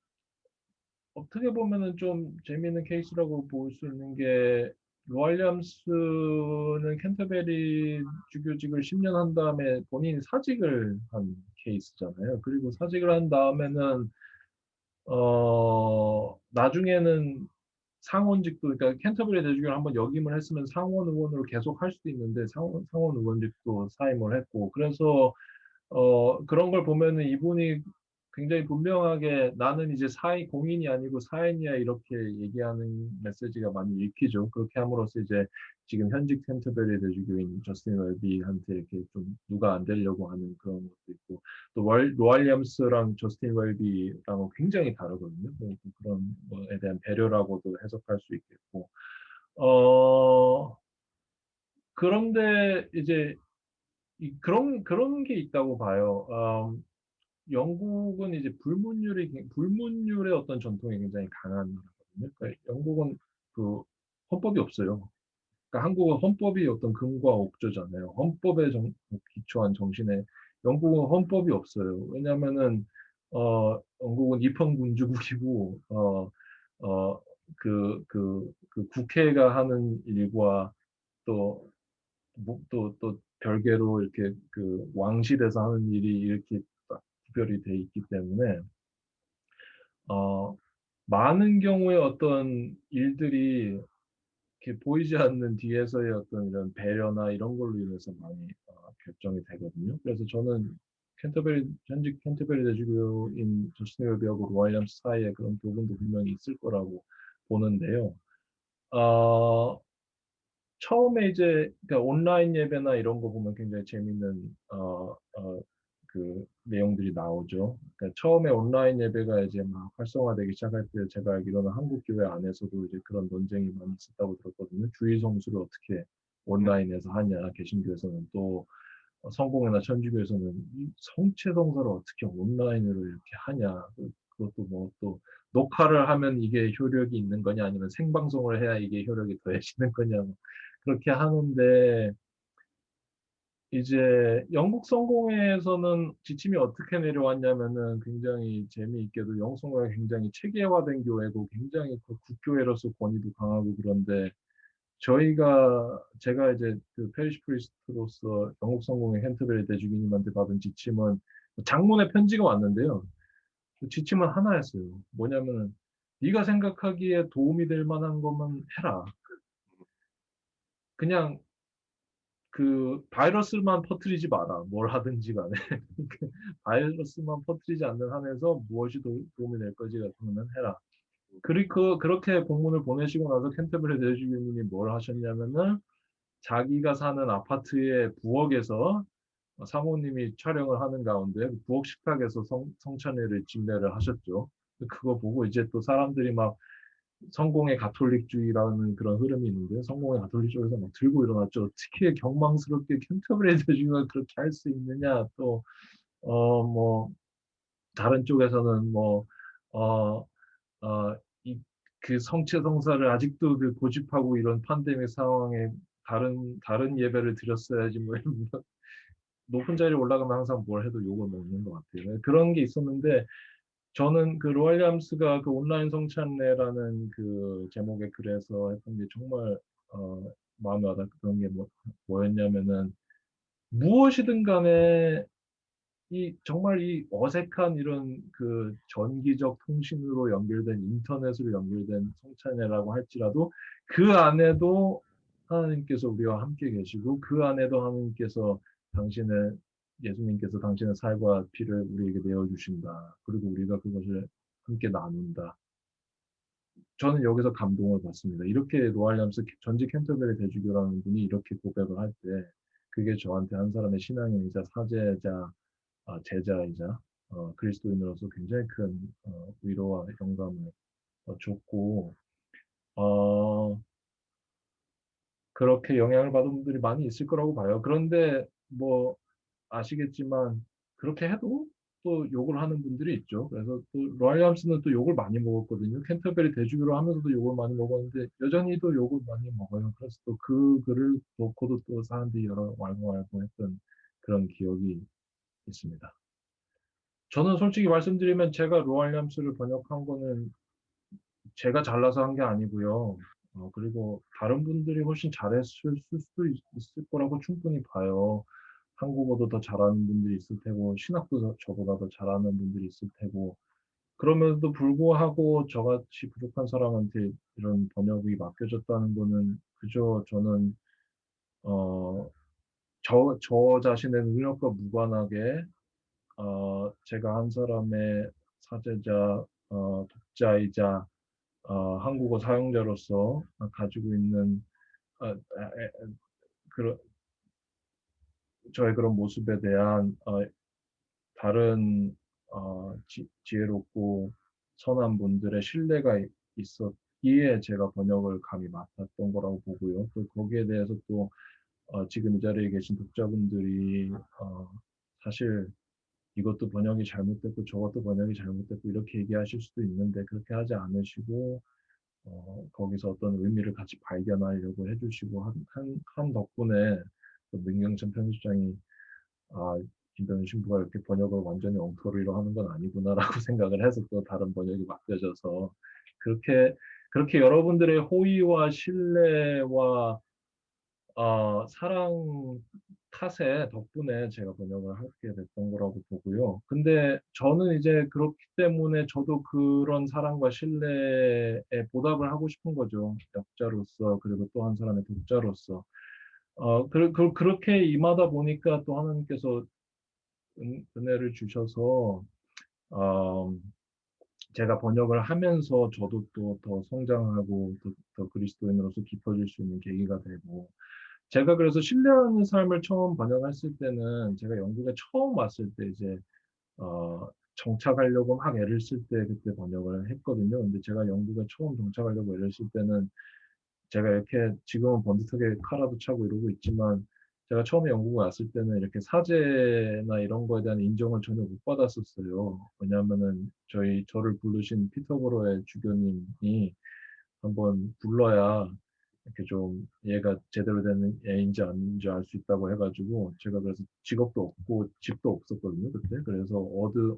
Speaker 3: 어떻게 보면은 좀 재미있는 케이스라고 볼 수 있는 게 로알리암스는 캔터베리 주교직을 10년 한 다음에 본인이 사직을 한 케이스잖아요. 그리고 사직을 한 다음에는 나중에는 상원직도 그러니까 캔터베리 대주교를 한번 역임을 했으면 상원 의원으로 계속 할 수도 있는데 상원 의원직도 사임을 했고 그래서 그런 걸 보면은 이분이 굉장히 분명하게 나는 이제 공인이 아니고 사인이야 이렇게 얘기하는 메시지가 많이 읽히죠. 그렇게 함으로써 이제 지금 현직 캔터베리 대주교인 저스틴 웰비한테 이렇게 좀 누가 안 되려고 하는 그런 것도 있고 또 로알리엄스랑 저스틴 웰비랑은 굉장히 다르거든요. 그런 거에 대한 배려라고도 해석할 수 있겠고 그런데 이제 그런 게 있다고 봐요. 영국은 이제 불문율의 어떤 전통이 굉장히 강한 나라거든요. 그러니까 영국은 그 헌법이 없어요. 그러니까 한국은 헌법이 어떤 금과 옥조잖아요. 헌법에 기초한 정신에 영국은 헌법이 없어요. 왜냐하면은 영국은 입헌군주국이고 그 국회가 하는 일과 또 또 별개로 이렇게 그 왕실에서 하는 일이 이렇게 딱 구별이 돼 있기 때문에 많은 경우에 어떤 일들이 이렇게 보이지 않는 뒤에서의 어떤 이런 배려나 이런 걸로 인해서 많이 결정이 되거든요. 그래서 저는 현직 캔터베리 대주교인 저스틴 웰비하고 로얄리엄스 사이에 그런 부분도 분명히 있을 거라고 보는데요. 처음에 이제 그러니까 온라인 예배나 이런 거 보면 굉장히 재밌는 그 내용들이 나오죠. 그러니까 처음에 온라인 예배가 이제 막 활성화되기 시작할 때 제가 알기로는 한국 교회 안에서도 이제 그런 논쟁이 많이 있었다고 들었거든요. 주의 성수를 어떻게 온라인에서 하냐, 개신교에서는 또 성공회나 천주교에서는 이 성체성사를 어떻게 온라인으로 이렇게 하냐. 그것도 뭐 또 녹화를 하면 이게 효력이 있는 거냐 아니면 생방송을 해야 이게 효력이 더해지는 거냐 뭐 그렇게 하는데 이제 영국 성공회에서는 지침이 어떻게 내려왔냐면은 굉장히 재미있게도 영국 성공회가 굉장히 체계화된 교회고 굉장히 그 국교회로서 권위도 강하고 그런데 제가 이제 그 페리시 프리스트로서 영국 성공회 캔터베리 대주교님한테 받은 지침은 장문의 편지가 왔는데요. 그 지침은 하나였어요. 뭐냐면은 네가 생각하기에 도움이 될 만한 것만 해라. 그냥 그 바이러스만 퍼뜨리지 마라. 뭘 하든지 간에. 그 바이러스만 퍼뜨리지 않는 한에서 무엇이 도움이 될 거지 같은 거는 해라. 그렇게 본문을 보내시고 나서 캔터베리 대주교님이 뭘 하셨냐면은 자기가 사는 아파트의 부엌에서 사모님이 촬영을 하는 가운데 부엌 식탁에서 성찬회를 집례를 하셨죠. 그거 보고 이제 또 사람들이 막 성공의 가톨릭주의라는 그런 흐름이 있는데 성공의 가톨릭주의에서 막 들고 일어났죠. 어떻게 경망스럽게 캔터베리 대주교가 그렇게 할 수 있느냐. 또 뭐 다른 쪽에서는 뭐 어, 어, 그 성체 성사를 아직도 그 고집하고 이런 팬데믹 상황에 다른 예배를 드렸어야지 뭐 이런 높은 자리에 올라가면 항상 뭘 해도 욕을 먹는 것 같아요. 그런 게 있었는데 저는 그 로얄리암스가 그 온라인 성찬례라는 그 제목의 글에서 했던 게 정말 어, 마음에 와닿았던 게 뭐였냐면은 무엇이든 간에 이 정말 이 어색한 이런 그 전기적 통신으로 연결된 인터넷으로 연결된 성찬례라고 할지라도 그 안에도 하나님께서 우리와 함께 계시고 그 안에도 하나님께서 당신의 예수님께서 당신의 살과 피를 우리에게 내어 주신다. 그리고 우리가 그것을 함께 나눈다. 저는 여기서 감동을 받습니다. 이렇게 로얄리암스 전직 캔터베리 대주교라는 분이 이렇게 고백을 할 때 그게 저한테 한 사람의 신앙인이자 사제자 제자이자 그리스도인으로서 굉장히 큰 위로와 영감을 줬고 어, 그렇게 영향을 받은 분들이 많이 있을 거라고 봐요. 그런데 뭐 아시겠지만 그렇게 해도 또 욕을 하는 분들이 있죠. 그래서 또 로얄리암스는 또 욕을 많이 먹었거든요. 캔터베리 대주교로 하면서도 욕을 많이 먹었는데 여전히 도 욕을 많이 먹어요. 그래서 또 그 글을 놓고도 또 사람들이 여러 왈가왈부 했던 그런 기억이 있습니다. 저는 솔직히 말씀드리면 제가 로얄리암스를 번역한 거는 제가 잘나서 한 게 아니고요. 그리고 다른 분들이 훨씬 잘했을 수도 있을 거라고 충분히 봐요. 한국어도 더 잘하는 분들이 있을 테고, 신학도 저보다 더 잘하는 분들이 있을 테고, 그럼에도 불구하고 저같이 부족한 사람한테 이런 번역이 맡겨졌다는 거는 그저 저는, 어, 저 자신의 능력과 무관하게 제가 한 사람의 사제자, 독자이자 한국어 사용자로서 가지고 있는 그런 저의 그런 모습에 대한 다른 지혜롭고 선한 분들의 신뢰가 있었기에 제가 번역을 감히 맡았던 거라고 보고요. 또 거기에 대해서 또 지금 이 자리에 계신 독자분들이 사실 이것도 번역이 잘못됐고 저것도 번역이 잘못됐고 이렇게 얘기하실 수도 있는데 그렇게 하지 않으시고 거기서 어떤 의미를 같이 발견하려고 해주시고 한 덕분에 또 민경천 편집장이 김병준 신부가 이렇게 번역을 완전히 엉터리로 하는 건 아니구나라고 생각을 해서 또 다른 번역이 맡겨져서 그렇게 여러분들의 호의와 신뢰와 사랑 탓에 덕분에 제가 번역을 하게 됐던 거라고 보고요. 근데 저는 이제 그렇기 때문에 저도 그런 사랑과 신뢰에 보답을 하고 싶은 거죠. 역자로서 그리고 또 한 사람의 독자로서. 그렇게 임하다 보니까 또 하나님께서 은혜를 주셔서 어, 제가 번역을 하면서 저도 또 더 성장하고 더 그리스도인으로서 깊어질 수 있는 계기가 되고 제가 그래서 신뢰하는 삶을 처음 번역했을 때는 제가 영국에 처음 왔을 때 이제 정착하려고 막 애를 쓸 때 그때 번역을 했거든요. 근데 제가 영국에 처음 정착하려고 애를 쓸 때는 제가 이렇게 지금은 번듯하게 카라도 차고 이러고 있지만 제가 처음에 영국에 왔을 때는 이렇게 사제나 이런 거에 대한 인정을 전혀 못 받았었어요. 왜냐하면은 저를 부르신 피터보로의 주교님이 한번 불러야 이렇게 좀 얘가 제대로 된 애인지 아닌지 알 수 있다고 해가지고 제가 그래서 직업도 없고 집도 없었거든요 그때. 그래서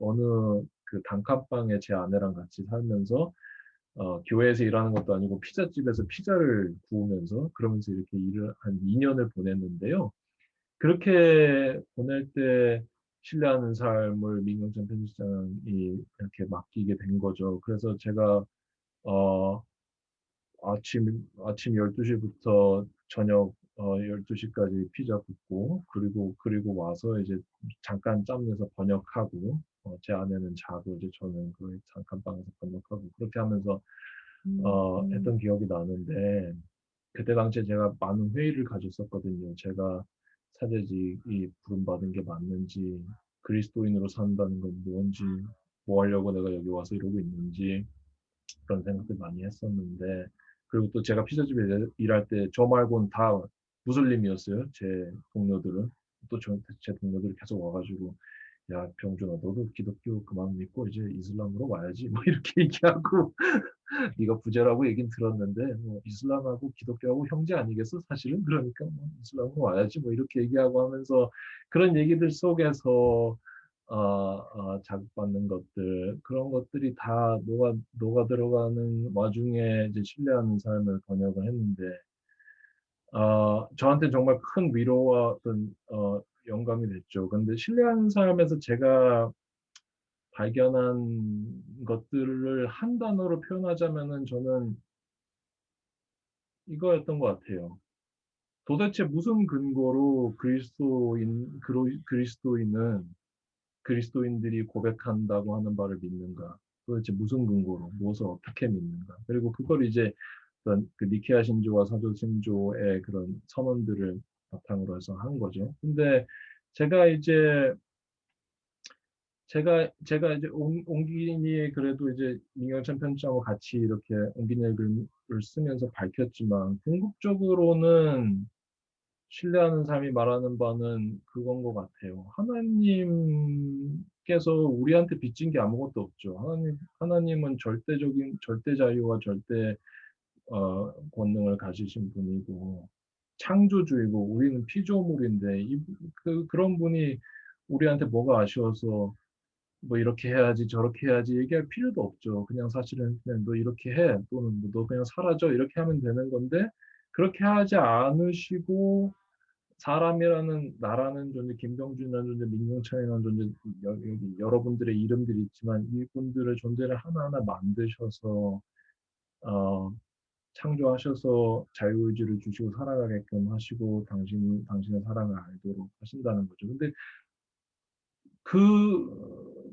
Speaker 3: 어느 그 단칸방에 제 아내랑 같이 살면서 교회에서 일하는 것도 아니고 피자집에서 피자를 구우면서 그러면서 이렇게 일을 한 2년을 보냈는데요. 그렇게 보낼 때 신뢰하는 삶을 민경찬 편집장이 이렇게 맡기게 된 거죠. 그래서 제가 어, 아침 12시부터 저녁 12시까지 피자 굽고 그리고 와서 이제 잠깐 짬 내서 번역하고 제 아내는 자고 이제 저는 그 잠깐 방에서 번역하고 그렇게 하면서 했던 기억이 나는데 그때 당시에 제가 많은 회의를 가졌었거든요. 제가 사제직이 부름받은 게 맞는지, 그리스도인으로 산다는 건 뭔지, 뭐 하려고 내가 여기 와서 이러고 있는지 그런 생각들 많이 했었는데 그리고 또 제가 피자집에 일할 때 저 말고는 다 무슬림이었어요. 제 동료들은 또 제 동료들이 계속 와가지고 야 병준아 너도 기독교 그만 믿고 이제 이슬람으로 와야지 뭐 이렇게 얘기하고 네가 부자라고 얘긴 들었는데 뭐 이슬람하고 기독교하고 형제 아니겠어 사실은 그러니까 뭐 이슬람으로 와야지 뭐 이렇게 얘기하고 하면서 그런 얘기들 속에서 자극받는 것들 그런 것들이 다 녹아 들어가는 와중에 이제 신뢰하는 삶을 번역을 했는데 저한테 정말 큰 위로와 어떤 영감이 됐죠. 근데 신뢰하는 삶에서 제가 발견한 것들을 한 단어로 표현하자면은 저는 이거였던 것 같아요. 도대체 무슨 근거로 그리스도인은 그리스도인들이 고백한다고 하는 바를 믿는가? 도대체 무슨 근거로, 무엇을 어떻게 믿는가? 그리고 그걸 이제 어떤 그 니케아 신조와 사도 신조의 그런 선언들을 바탕으로 해서 한 거죠. 근데 제가 이제 제가 이제 옹기니에 그래도 이제 민경찬 편집장하고 같이 이렇게 옹기니의 글을 쓰면서 밝혔지만 궁극적으로는 신뢰하는 삶이 말하는 바는 그건 것 같아요. 하나님께서 우리한테 빚진 게 아무것도 없죠. 하나님은 절대 자유와 절대 권능을 가지신 분이고 창조주이고 우리는 피조물인데 그런 분이 우리한테 뭐가 아쉬워서 뭐 이렇게 해야지 저렇게 해야지 얘기할 필요도 없죠. 그냥 사실은 그냥 너 이렇게 해 또는 뭐너 그냥 사라져 이렇게 하면 되는 건데 그렇게 하지 않으시고 사람이라는 나라는 존재, 김병준이라는 존재, 민경찬이라는 존재 여기 여러분들의 이름들이 있지만 이분들의 존재를 하나하나 만드셔서 어, 창조하셔서 자유의지를 주시고 살아가게끔 하시고 당신의 사랑을 알도록 하신다는 거죠. 근데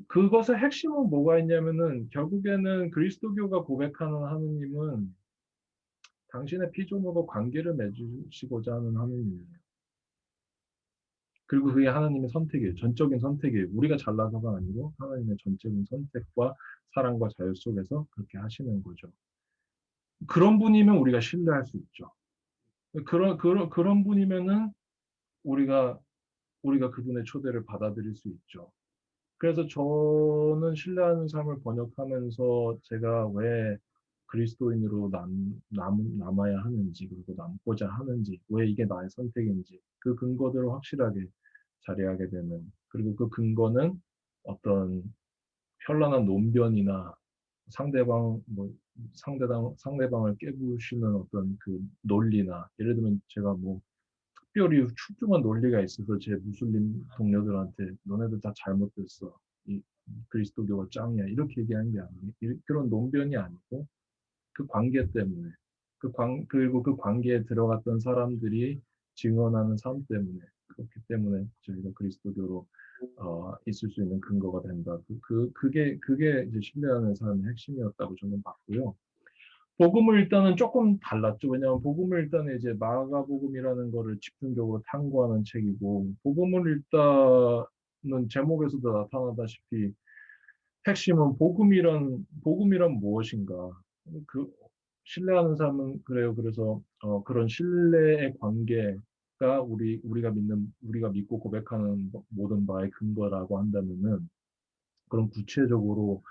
Speaker 3: 그것의 핵심은 뭐가 있냐면은 결국에는 그리스도교가 고백하는 하느님은 당신의 피조물과 관계를 맺으시고자 하는 하느님이에요. 그리고 그게 하나님의 선택이에요. 전적인 선택이에요. 우리가 잘나서가 아니고 하나님의 전적인 선택과 사랑과 자유 속에서 그렇게 하시는 거죠. 그런 분이면 우리가 신뢰할 수 있죠. 그런 분이면은 우리가 그분의 초대를 받아들일 수 있죠. 그래서 저는 신뢰하는 삶을 번역하면서 제가 왜 그리스도인으로 남아야 하는지, 그리고 남고자 하는지, 왜 이게 나의 선택인지, 그 근거들을 확실하게 자리하게 되는, 그리고 그 근거는 어떤 현란한 논변이나 상대방을 깨부시는 어떤 그 논리나, 예를 들면 제가 뭐 특별히 출중한 논리가 있어서 제 무슬림 동료들한테 너네들 다 잘못됐어. 이 그리스도교가 짱이야. 이렇게 얘기하는 게 아니고 그런 논변이 아니고 그 관계 때문에 그리고 그 관계에 들어갔던 사람들이 증언하는 삶 때문에 그렇기 때문에 저희가 그리스도교로 있을 수 있는 근거가 된다. 그게 이제 신뢰하는 삶의 핵심이었다고 저는 봤고요. 복음을 일단은 조금 달랐죠. 왜냐하면 복음을 일단은 이제 마가복음이라는 거를 집중적으로 탐구하는 책이고, 복음을 일단은 제목에서도 나타나다시피 핵심은 복음이란 무엇인가? 그 신뢰하는 삶은 그래요. 그래서 그런 신뢰의 관계, 우리가 믿고 고백하는 모든 바의 근거라고 한다면은 그럼 구체적으로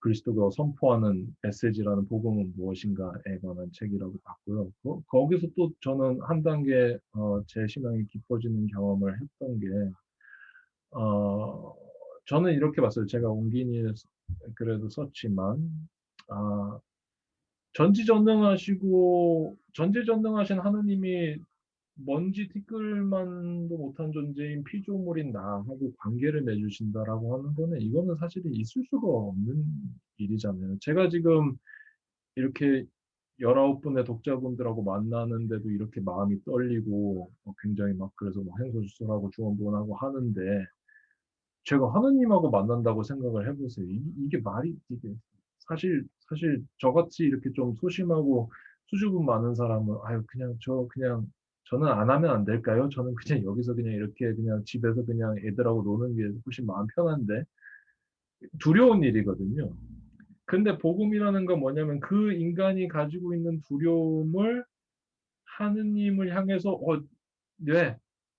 Speaker 3: 그리스도가 선포하는 메시지라는 복음은 무엇인가에 관한 책이라고 봤고요. 거기서 또 저는 한 단계 제 신앙이 깊어지는 경험을 했던 게 저는 이렇게 봤어요. 제가 온기니 그래도 썼지만 아, 전지전능하신 하느님이 먼지 티끌만도 못한 존재인 피조물인 나하고 관계를 맺으신다라고 하는 거는 이거는 사실 있을 수가 없는 일이잖아요. 제가 지금 이렇게 19분의 독자분들하고 만나는데도 이렇게 마음이 떨리고 굉장히 막 그래서 막 횡설수설하고 주원부원하고 하는데 제가 하느님하고 만난다고 생각을 해보세요. 이게 말이 이게 사실 저같이 이렇게 좀 소심하고 수줍음 많은 사람은 아유 그냥 저는 안 하면 안 될까요? 저는 그냥 여기서 그냥 이렇게 그냥 집에서 그냥 애들하고 노는 게 훨씬 마음 편한데 두려운 일이거든요. 근데 복음이라는 건 뭐냐면 그 인간이 가지고 있는 두려움을 하느님을 향해서 네,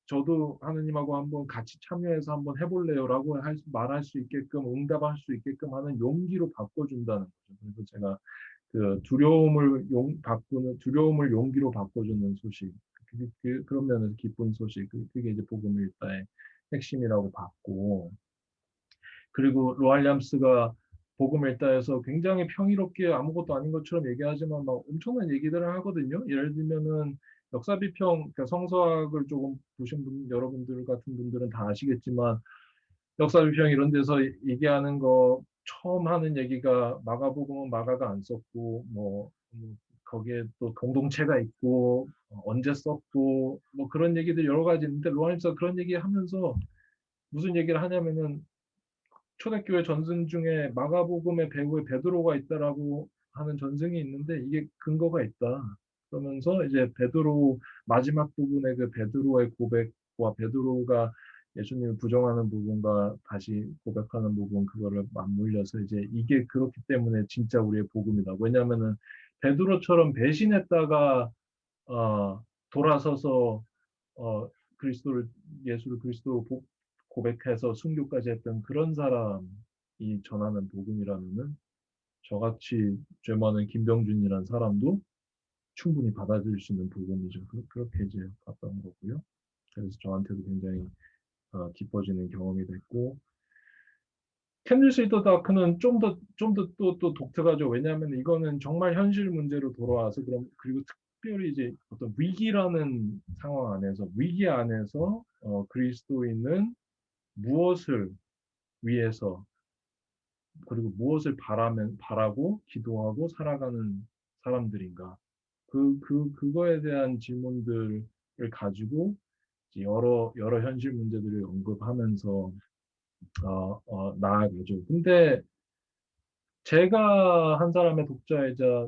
Speaker 3: 저도 하느님하고 한번 같이 참여해서 한번 해볼래요라고 말할 수 있게끔 응답할 수 있게끔 하는 용기로 바꿔준다는 거죠. 그래서 제가 그 두려움을 용기로 바꿔주는 소식, 그런 면에서 기쁜 소식, 그게 이제 복음 일다의 핵심이라고 봤고, 그리고 로알ям스가 복음 일다에서 굉장히 평이롭게 아무것도 아닌 것처럼 얘기하지만 막 엄청난 얘기들을 하거든요. 예를 들면은 역사 비평, 그러니까 성서학을 조금 보신 여러분들 같은 분들은 다 아시겠지만 역사 비평 이런 데서 얘기하는 거 처음 하는 얘기가 마가복음은 마가가 안 썼고 거기에 또 공동체가 있고 언제 썼고 뭐 그런 얘기들 여러 가지 있는데 로알ям스가 그런 얘기 하면서 무슨 얘기를 하냐면은 초대교회 전승 중에 마가복음의 배후에 베드로가 있다라고 하는 전승이 있는데 이게 근거가 있다. 그러면서 이제 베드로 마지막 부분의 그 베드로의 고백과 베드로가 예수님을 부정하는 부분과 다시 고백하는 부분 그거를 맞물려서 이제 이게 그렇기 때문에 진짜 우리의 복음이다. 왜냐하면은 베드로처럼 배신했다가 돌아서서 어, 예수를 그리스도로 고백해서 순교까지 했던 그런 사람이 전하는 복음이라면은 저같이 죄 많은 김병준이라는 사람도 충분히 받아들일 수 있는 복음이죠. 그렇게 이제 봤던 거고요. 그래서 저한테도 굉장히 기뻐지는 경험이 됐고, 캔들스 인더 다크는 좀 더 독특하죠. 왜냐하면 이거는 정말 현실 문제로 돌아와서 그리고 특별히 이제 어떤 위기라는 상황 안에서 위기 안에서 그리스도인은 무엇을 위해서 그리고 무엇을 바라고 기도하고 살아가는 사람들인가 그거에 대한 질문들을 가지고 여러 현실 문제들을 언급하면서 나아가죠. 근데 제가 한 사람의 독자이자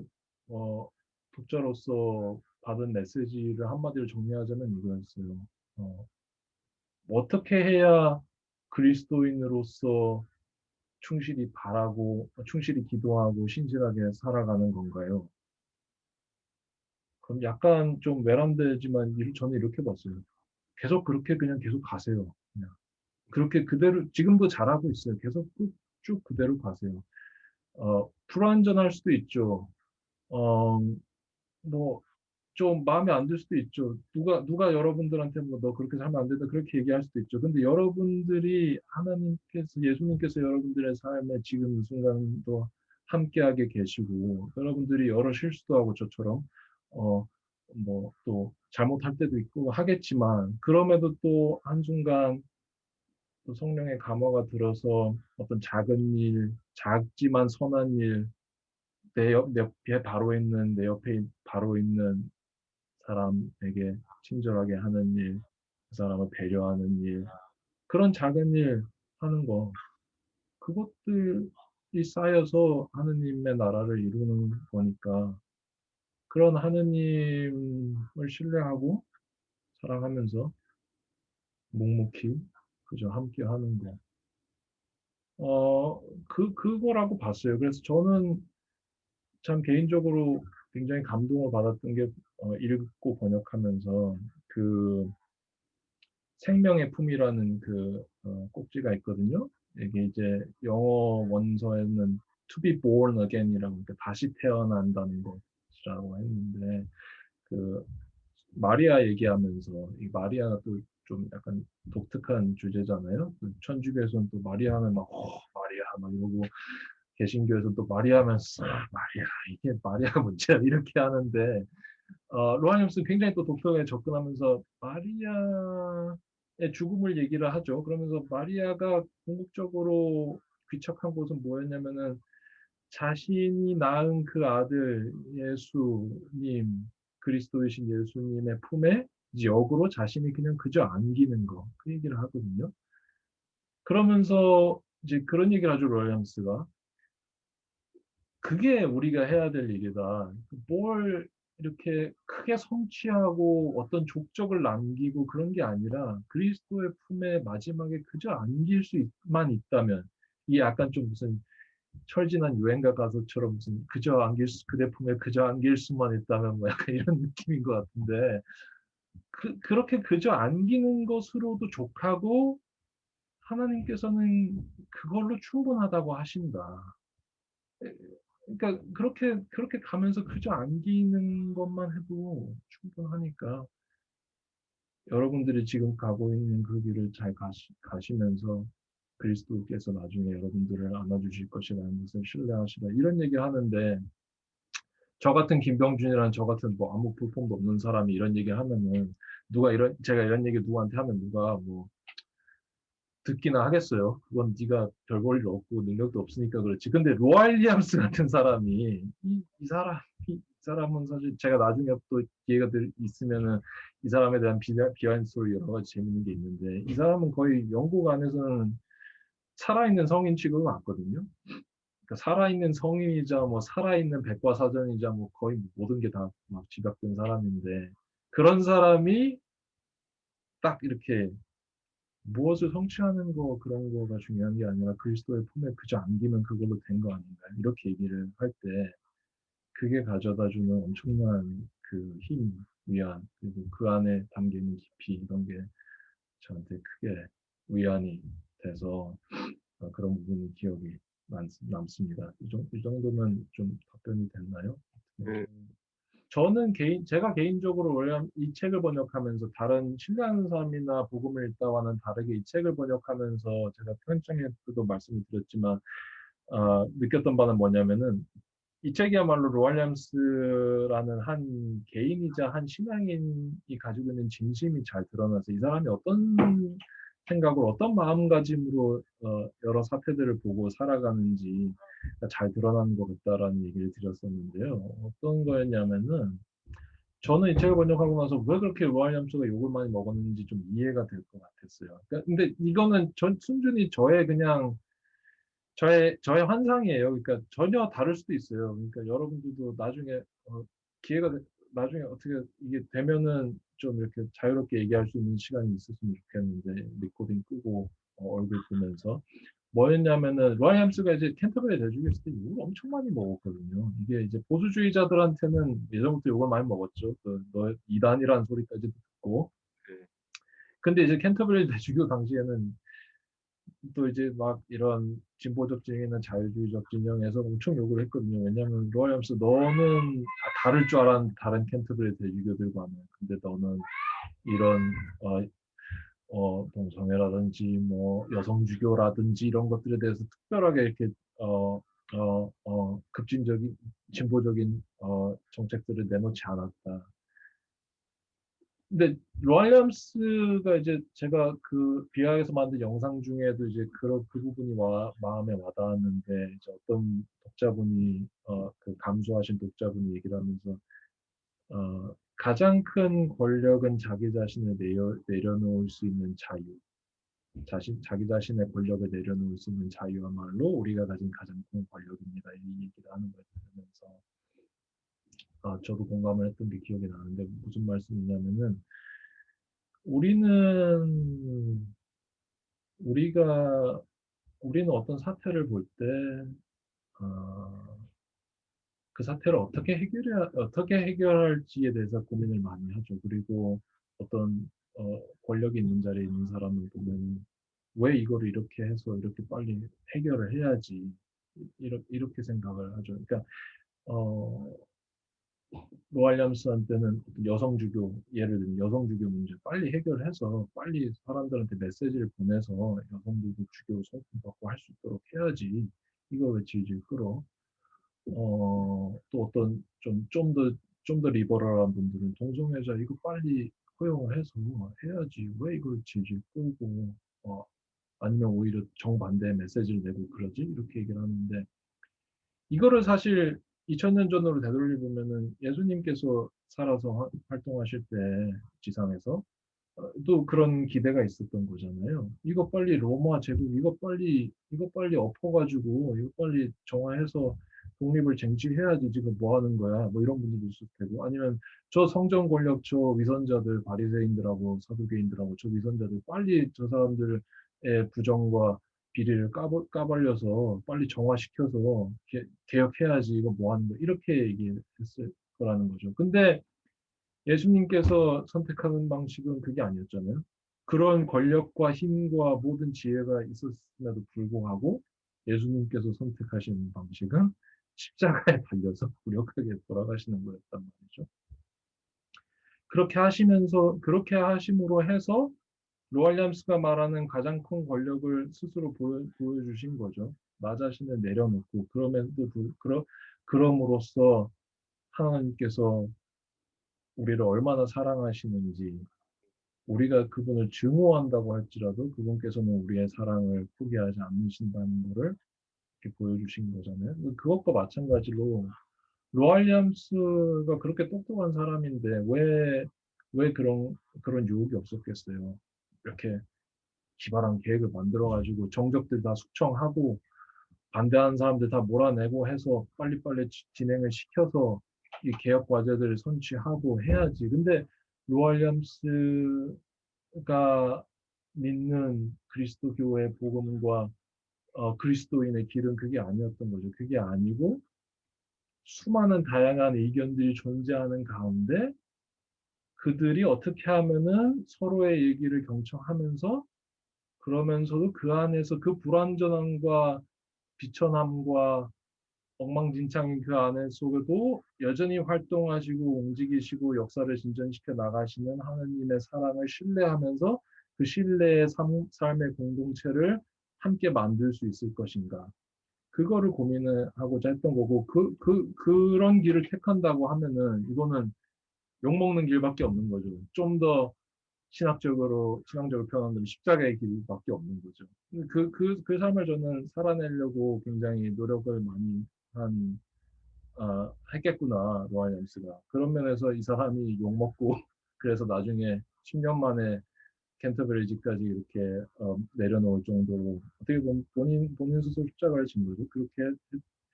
Speaker 3: 독자로서 받은 메시지를 한마디로 정리하자면 이거였어요. 어떻게 해야 그리스도인으로서 충실히 기도하고 신실하게 살아가는 건가요? 그럼 약간 좀 외람되지만 저는 이렇게 봤어요. 그냥 계속 가세요. 그냥. 그렇게 그대로, 지금도 잘하고 있어요. 계속 쭉 그대로 가세요. 불완전할 수도 있죠. 어, 뭐, 좀 마음에 안 들 수도 있죠. 누가 여러분들한테 뭐 너 그렇게 살면 안 된다 그렇게 얘기할 수도 있죠. 근데 예수님께서 여러분들의 삶에 지금 이 순간도 함께하게 계시고 여러분들이 여러 실수도 하고 저처럼 또 잘못할 때도 있고 하겠지만 그럼에도 또 한순간 또 성령의 감화가 들어서 어떤 작은 일, 작지만 선한 일, 내 옆에 바로 있는 사람에게 친절하게 하는 일, 그 사람을 배려하는 일, 그런 작은 일 하는 거, 그것들이 쌓여서 하느님의 나라를 이루는 거니까, 그런 하느님을 신뢰하고 사랑하면서 묵묵히 그저 함께 하는 거. 그거라고 봤어요. 그래서 저는 참 개인적으로 굉장히 감동을 받았던 게 읽고 번역하면서 그 생명의 품이라는 그 꼭지가 있거든요. 이게 이제 영어 원서에는 to be born again이라고 그러니까 다시 태어난다는 것이라고 했는데 그 마리아 얘기하면서 이 마리아가 또 좀 약간 독특한 주제잖아요. 그 천주교에서는 또 마리아 하면 막 마리아 막 이러고 개신교에서는 또 마리아 하면 마리아 이게 마리아가 문제야 이렇게 하는데 로하님스 굉장히 또 독특하게 접근하면서 마리아의 죽음을 얘기를 하죠. 그러면서 마리아가 궁극적으로 귀척한 곳은 뭐였냐면은 자신이 낳은 그 아들 예수님, 그리스도이신 예수님의 품에 이제 역으로 자신이 그냥 그저 안기는 거, 그 얘기를 하거든요. 그러면서 이제 그런 얘기를 하죠, 로얄함스가. 그게 우리가 해야 될 일이다. 뭘 이렇게 크게 성취하고 어떤 족적을 남기고 그런 게 아니라 그리스도의 품에 마지막에 그저 안길 수만 있다면 이게 약간 좀 무슨 철진한 유행가 가수처럼 무슨 그저 안길 수, 그대 품에 그저 안길 수만 있다면 뭐 약간 이런 느낌인 것 같은데 그렇게 그저 안기는 것으로도 족하고 하나님께서는 그걸로 충분하다고 하신다. 그러니까 그렇게 가면서 그저 안기는 것만 해도 충분하니까 여러분들이 지금 가고 있는 그 길을 잘 가시면서 그리스도께서 나중에 여러분들을 안아주실 것이라는 것을 신뢰하시라 이런 얘기 하는데 저 같은 김병준이라는 저 같은 뭐 아무 불품도 없는 사람이 이런 얘기 하면은 제가 이런 얘기 누구한테 하면 누가 뭐 듣기나 하겠어요. 그건 네가 별 볼 일 없고 능력도 없으니까 그렇지. 근데 로알 리암스 같은 사람이 이 사람은 사실 제가 나중에 또 기회가 있으면은 이 사람에 대한 비하인드 스토리 여러 가지 재밌는 게 있는데 이 사람은 거의 영국 안에서는 살아있는 성인 취급을 받거든요. 그러니까 살아있는 성인이자 뭐 살아있는 백과사전이자 뭐 거의 모든 게 다 막 집약된 사람인데 그런 사람이 딱 이렇게 무엇을 성취하는 거 그런 거가 중요한 게 아니라 그리스도의 품에 그저 안기면 그걸로 된 거 아닌가 이렇게 얘기를 할 때 그게 가져다주는 엄청난 그 힘, 위안 그리고 그 안에 담기는 깊이 이런 게 저한테 크게 위안이 돼서 그런 부분이 기억이 남습니다. 이 정도면 좀 답변이 됐나요?
Speaker 2: 네.
Speaker 3: 저는 제가 개인적으로 원래 이 책을 번역하면서 다른 신뢰하는 사람이나 복음을 읽다와는 다르게 이 책을 번역하면서 제가 편집장에도 말씀을 드렸지만 느꼈던 바는 뭐냐면은 이 책이야말로 로알리암스라는 한 개인이자 한 신앙인이 가지고 있는 진심이 잘 드러나서 이 사람이 어떤 생각으로 어떤 마음가짐으로 여러 사태들을 보고 살아가는지 잘 드러나는 것 같다라는 얘기를 드렸었는데요. 어떤 거였냐면은 저는 이 책을 번역하고 나서 왜 그렇게 로알리암스가 욕을 많이 먹었는지 좀 이해가 될 것 같았어요. 근데 이거는 순전히 저의 환상이에요. 그러니까 전혀 다를 수도 있어요. 그러니까 여러분들도 나중에 기회가 나중에 어떻게 이게 되면은 좀 이렇게 자유롭게 얘기할 수 있는 시간이 있었으면 좋겠는데 리코딩 끄고 얼굴 보면서 뭐였냐면은 로얄햄스가 이제 캔터베리 대주교 있을 때 욕을 엄청 많이 먹었거든요. 이게 이제 보수주의자들한테는 예전부터 욕을 많이 먹었죠. 너 이단이라는 소리까지 듣고.
Speaker 2: 네.
Speaker 3: 근데 이제 캔터베리 대주교 당시에는 또 이제 막 이런 진보적 진영이나 자유주의적 진영에서 엄청 욕을 했거든요. 왜냐하면 로얄햄스 너는 다를 줄 알았는데 다른 캔터베리 대주교들과는 근데 너는 이런 동성애라든지 뭐 여성주교라든지 이런 것들에 대해서 특별하게 이렇게 급진적인 진보적인 정책들을 내놓지 않았다. 근데 로얄리암스가 이제 제가 그 비하에서 만든 영상 중에도 이제 그 부분이 마음에 와닿았는데 이제 어떤 독자분이 그 감수하신 독자분이 얘기를 하면서 가장 큰 권력은 자기 자신을 내려놓을 수 있는 자유. 자기 자신의 권력을 내려놓을 수 있는 자유야말로 우리가 가진 가장 큰 권력입니다. 이 얘기를 하는 걸 들으면서 저도 공감을 했던 게 기억이 나는데 무슨 말씀이냐면은 우리는 우리가 우리는 어떤 사태를 볼 때 그 사태를 어떻게 해결할지에 대해서 고민을 많이 하죠. 그리고 어떤 권력이 있는 자리에 있는 사람을 보면 왜 이거를 이렇게 해서 이렇게 빨리 해결을 해야지 이렇게 생각을 하죠. 그러니까 어, 로알ям스한테는 여성주교, 예를 들면 여성주교 문제 빨리 해결해서 빨리 사람들한테 메시지를 보내서 여성들도 주교 성품받고 할 수 있도록 해야지. 이걸 왜 질질 끌어? 또 어떤 좀 더 리버럴한 분들은 동성애자 이거 빨리 허용을 해서 해야지. 왜 이걸 질질 끌고, 아니면 오히려 정반대의 메시지를 내고 그러지? 이렇게 얘기를 하는데, 이거를 사실 2000년 전으로 되돌려 보면은 예수님께서 살아서 활동하실 때 지상에서 또 그런 기대가 있었던 거잖아요. 이거 빨리 로마 제국 이거 빨리 엎어가지고 이거 빨리 정화해서 독립을 쟁취해야지 지금 뭐 하는 거야? 뭐 이런 분들도 있을 테고 아니면 저 성전 권력 저 위선자들 바리새인들하고 사두개인들하고 저 위선자들 빨리 저 사람들의 부정과 비리를 까발려서 빨리 정화시켜서 개혁해야지 이거 뭐 하는 거 이렇게 얘기했을 거라는 거죠. 근데 예수님께서 선택하는 방식은 그게 아니었잖아요. 그런 권력과 힘과 모든 지혜가 있었음에도 불구하고 예수님께서 선택하신 방식은 십자가에 달려서 무력하게 돌아가시는 거였단 말이죠. 그렇게 하심으로 해서 로알ям스가 말하는 가장 큰 권력을 스스로 보여주신 거죠. 나 자신을 내려놓고 그럼으로써 하나님께서 우리를 얼마나 사랑하시는지 우리가 그분을 증오한다고 할지라도 그분께서는 우리의 사랑을 포기하지 않으신다는 것을 이렇게 보여주신 거잖아요. 그것과 마찬가지로 로알리암스가 그렇게 똑똑한 사람인데 왜 그런 유혹이 없었겠어요. 이렇게 기발한 계획을 만들어가지고 정적들 다 숙청하고 반대하는 사람들 다 몰아내고 해서 빨리빨리 진행을 시켜서 이 개혁 과제들을 선취하고 해야지. 근데 로알리암스가 믿는 그리스도교의 복음과 그리스도인의 길은 그게 아니었던 거죠. 그게 아니고 수많은 다양한 의견들이 존재하는 가운데 그들이 어떻게 하면은 서로의 얘기를 경청하면서 그러면서도 그 안에서 그 불완전함과 비천함과 엉망진창인 그 안에 속에도 여전히 활동하시고 움직이시고 역사를 진전시켜 나가시는 하나님의 사랑을 신뢰하면서 그 신뢰의 삶의 공동체를 함께 만들 수 있을 것인가. 그거를 고민을 하고자 했던 거고, 그런 길을 택한다고 하면은, 이거는 욕먹는 길밖에 없는 거죠. 좀 더 신앙적으로 표현하면 십자가의 길밖에 없는 거죠. 그 삶을 저는 살아내려고 굉장히 노력을 많이 한, 했겠구나, 로아이언스가. 그런 면에서 이 사람이 욕먹고, 그래서 나중에 10년 만에 캔터베리지까지 이렇게 내려놓을 정도로 어떻게 보면 본인 스스로 십자가를 진 거죠. 그렇게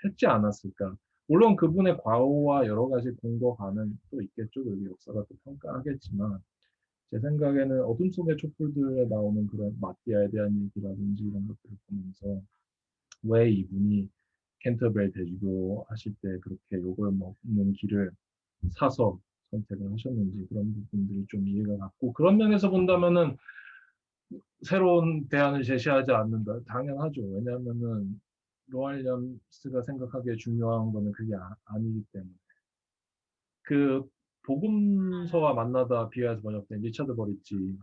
Speaker 3: 했지 않았을까. 물론 그분의 과오와 여러 가지 공로가는 또 있겠죠. 그리고 역사가 또 평가하겠지만 제 생각에는 어둠 속의 촛불들에 나오는 그런 마띠아에 대한 얘기라든지 이런 것들을 보면서 왜 이분이 캔터베리 대주교 하실 때 그렇게 욕을 먹는 길을 사서 선택을 하셨는지 그런 부분들이 좀 이해가 갔고 그런 면에서 본다면은 새로운 대안을 제시하지 않는다. 당연하죠. 왜냐하면은 로알리엄스가 생각하기에 중요한 거는 그게 아니기 때문에. 그 복음서와 만나다 비하에서 번역된 리차드 버리치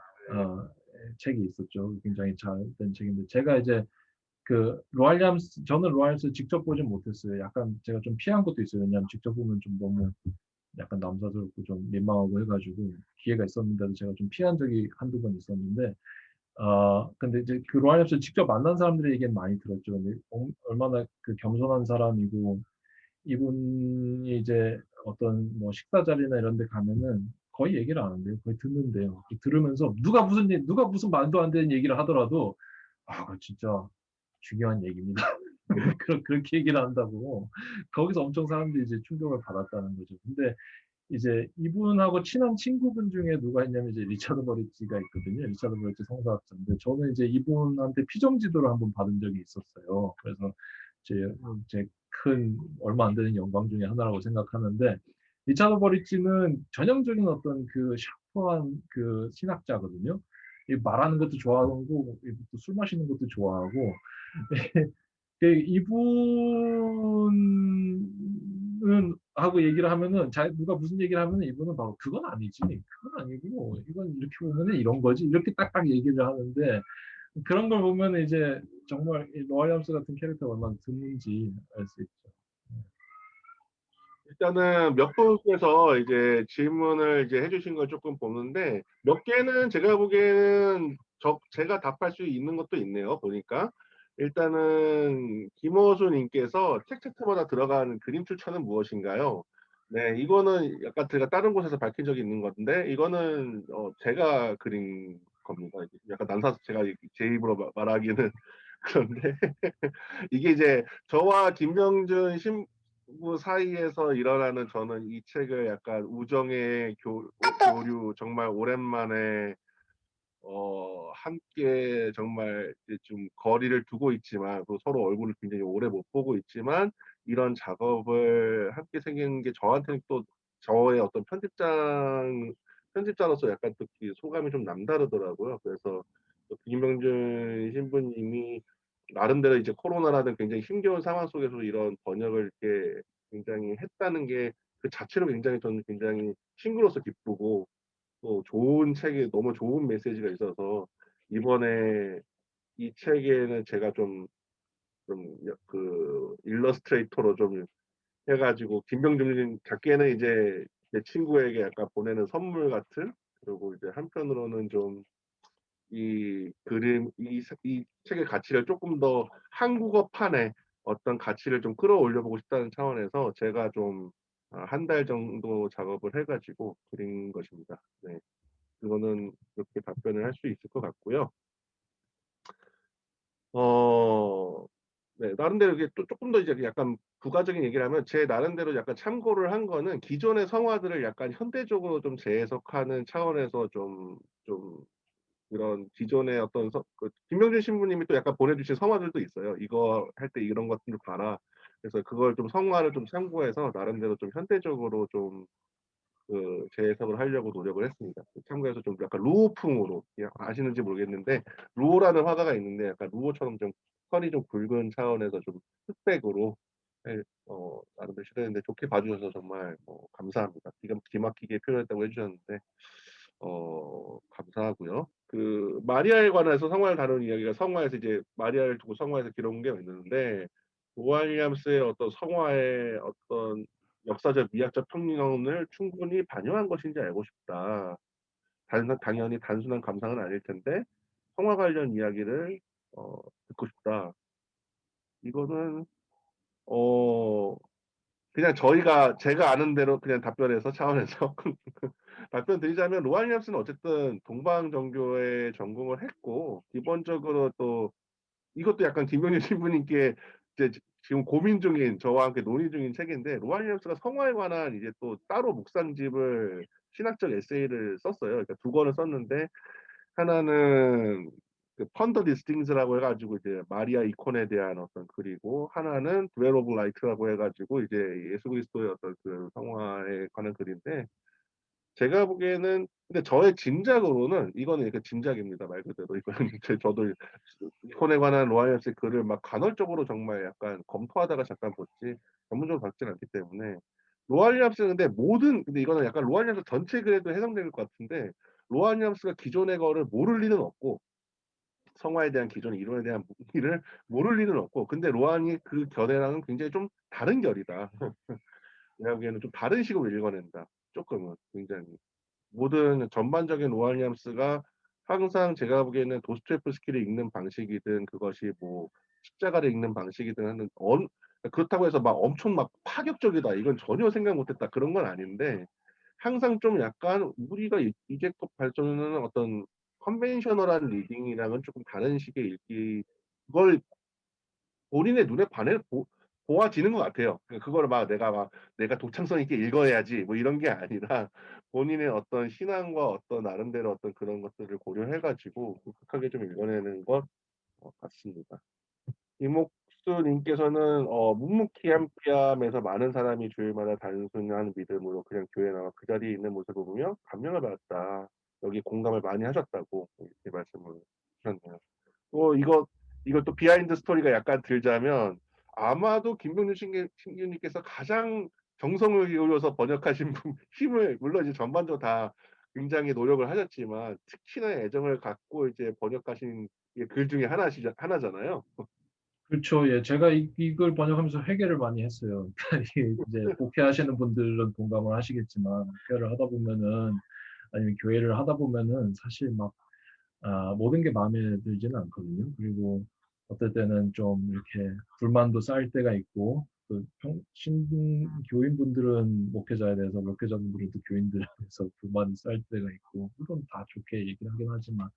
Speaker 3: 책이 있었죠. 굉장히 잘 된 책인데 제가 이제 저는 로알리엄스 직접 보진 못했어요. 약간 제가 좀 피한 것도 있어요. 왜냐하면 직접 보면 좀 너무 약간 남사스럽고 좀 민망하고 해가지고 기회가 있었는데도 제가 좀 피한 적이 한두 번 있었는데 근데 이제 그 로알jap스 직접 만난 사람들의 얘기는 많이 들었죠. 근데 얼마나 그 겸손한 사람이고 이분이 이제 어떤 뭐 식사 자리나 이런 데 가면은 거의 얘기를 안 한대요. 거의 듣는데요. 들으면서 누가 무슨 말도 안 되는 얘기를 하더라도 그거 진짜 중요한 얘기입니다. 그렇게 얘기를 한다고 거기서 엄청 사람들이 이제 충격을 받았다는 거죠. 근데 이제 이분하고 친한 친구분 중에 누가 있냐면 이제 리차드 버리치가 있거든요. 리차드 버리치 성서학자인데 저는 이제 이분한테 피정 지도를 한번 받은 적이 있었어요. 그래서 제 큰 얼마 안 되는 영광 중에 하나라고 생각하는데 리차드 버리치는 전형적인 어떤 그 샤프한 그 신학자거든요. 이 말하는 것도 좋아하고 또 술 마시는 것도 좋아하고 이분은 하고 얘기를 하면은 누가 무슨 얘기를 하면은 이분은 바로 그건 아니지, 그건 아니고 이건 이렇게 보면은 이런 거지 이렇게 딱딱 얘기를 하는데 그런 걸 보면 이제 정말 이 노아 얌스 같은 캐릭터가 얼마나 드문지 알 수 있죠.
Speaker 2: 일단은 몇 분께서 이제 질문을 이제 해주신 걸 조금 보는데 몇 개는 제가 보기에는 제가 답할 수 있는 것도 있네요. 보니까 일단은 김호수님께서 책 챕터마다 들어간 그림 추천은 무엇인가요? 네, 이거는 약간 제가 다른 곳에서 밝힌 적이 있는 건데 이거는 제가 그린 겁니다. 약간 난사서 제가 제 입으로 말하기는 그런데 이게 이제 저와 김병준 신부 사이에서 일어나는 저는 이 책을 약간 우정의 교류 정말 오랜만에 함께 정말 이제 좀 거리를 두고 있지만 또 서로 얼굴을 굉장히 오래 못 보고 있지만 이런 작업을 함께 생긴 게 저한테는 또 저의 어떤 편집자로서 약간 또 소감이 좀 남다르더라고요. 그래서 또 김병준 신부님이 나름대로 이제 코로나라는 굉장히 힘겨운 상황 속에서 이런 번역을 이렇게 굉장히 했다는 게 그 자체로 굉장히 저는 굉장히 친구로서 기쁘고 또 좋은 책에 너무 좋은 메시지가 있어서 이번에 이 책에는 제가 그 일러스트레이터로 좀 해가지고 김병준 작게는 이제 제 친구에게 약간 보내는 선물 같은 그리고 이제 한편으로는 좀 이 책의 가치를 조금 더 한국어판에 어떤 가치를 좀 끌어올려 보고 싶다는 차원에서 제가 좀 한 달 정도 작업을 해가지고 그린 것입니다. 네. 그거는 이렇게 답변을 할 수 있을 것 같고요. 어, 네, 나름대로 이게 또 조금 더 이제 약간 부가적인 얘기를 하면 제 나름대로 약간 참고를 한 거는 기존의 성화들을 약간 현대적으로 좀 재해석하는 차원에서 좀 이런 기존의 어떤 김명준 신부님이 또 약간 보내주신 성화들도 있어요. 이거 할 때 이런 것들을 봐라. 그래서 그걸 좀 성화를 좀 참고해서 나름대로 좀 현대적으로 좀 재해석을 하려고 노력을 했습니다. 참고해서 좀 약간 루오풍으로 아시는지 모르겠는데 루오라는 화가가 있는데 약간 루오처럼 좀 컬이 좀 굵은 차원에서 좀 흑백으로 나름대로 시도했는데 좋게 봐주셔서 정말 감사합니다. 기막히게 표현했다고 해주셨는데 감사하고요. 그 마리아에 관해서 성화를 다루는 이야기가 성화에서 이제 마리아를 두고 성화에서 기록한 게 있는데 로안 윌리엄스의 어떤 성화의 어떤 역사적 미학적 평론을 충분히 반영한 것인지 알고 싶다. 당연히 단순한 감상은 아닐 텐데 성화 관련 이야기를 듣고 싶다. 이거는 어 그냥 제가 아는 대로 그냥 답변해서 차원에서 답변 드리자면 로안 윌리엄스는 어쨌든 동방 정교에 전공을 했고 기본적으로 또 이것도 약간 김병준 신부님께 이제 지금 고민 중인 저와 함께 논의 중인 책인데 로안 윌리엄스가 성화에 관한 이제 또 따로 묵상집을 신학적 에세이를 썼어요. 그러니까 두 권을 썼는데 하나는 그 펀더 디스팅스라고 해가지고 이제 마리아 이콘에 대한 어떤 글이고 하나는 드웰 오브 라이트라고 해가지고 이제 예수 그리스도의 어떤 그 성화에 관한 글인데 제가 보기에는 근데 저의 짐작으로는 이거는 이렇게 짐작입니다 말 그대로 이거는 저도 이콘에 관한 로아이언스의 글을 막 간헐적으로 정말 약간 검토하다가 잠깐 봤지 전문적으로 봤지는 않기 때문에 로아이언스는 근데 이거는 약간 로아이언스 전체 글에도 해당될 것 같은데 로아이언스가 기존의 거를 모를 리는 없고 성화에 대한 기존의 이론에 대한 무기를 모를 리는 없고 근데 로안이 그 견해랑은 굉장히 좀 다른 결이다. 내가 보기에는 좀 다른 식으로 읽어낸다. 조금은 굉장히 모든 전반적인 로안 윌리엄스가 항상 제가 보기에는 도스토옙스키를 읽는 방식이든 그것이 뭐 십자가를 읽는 방식이든 하는 그렇다고 해서 막 엄청 막 파격적이다 이건 전혀 생각 못했다 그런 건 아닌데 항상 좀 약간 우리가 이제껏 발전하는 어떤 컨벤셔널한 리딩이랑은 조금 다른 식의 읽기 그걸 본인의 눈에 보아지는 것 같아요. 그거를 내가 독창성 있게 읽어야지 뭐 이런 게 아니라 본인의 어떤 신앙과 어떤 나름대로 어떤 그런 것들을 고려해가지고 독특하게 좀 읽어내는 것 같습니다. 이목수 박수님께서는 묵묵히얌히얌에서 많은 사람이 주일마다 단순한 믿음으로 그냥 교회에 나와 그 자리에 있는 모습을 보며 감명을 받았다. 여기 공감을 많이 하셨다고 이렇게 말씀을 주셨네요. 이거 또 비하인드 스토리가 약간 들자면 아마도 김병준 신규님께서 가장 정성을 기울여서 번역하신 힘을 물론 이제 전반적으로 다 굉장히 노력을 하셨지만 특히나 애정을 갖고 이제 번역하신 글 중에 하나잖아요.
Speaker 3: 그렇죠. 예, 제가 이걸 번역하면서 회개를 많이 했어요. 이게 이제 목회하시는 분들은 공감을 하시겠지만 목회를 하다 보면은 아니면 교회를 하다 보면은 사실 막 모든 게 마음에 들지는 않거든요. 그리고 어떨 때는 좀 이렇게 불만도 쌓일 때가 있고 교인분들은 목회자에 대해서 목회자분들은 또 교인들에 대해서 불만이 쌓일 때가 있고 물론 다 좋게 얘기를 하긴 하지만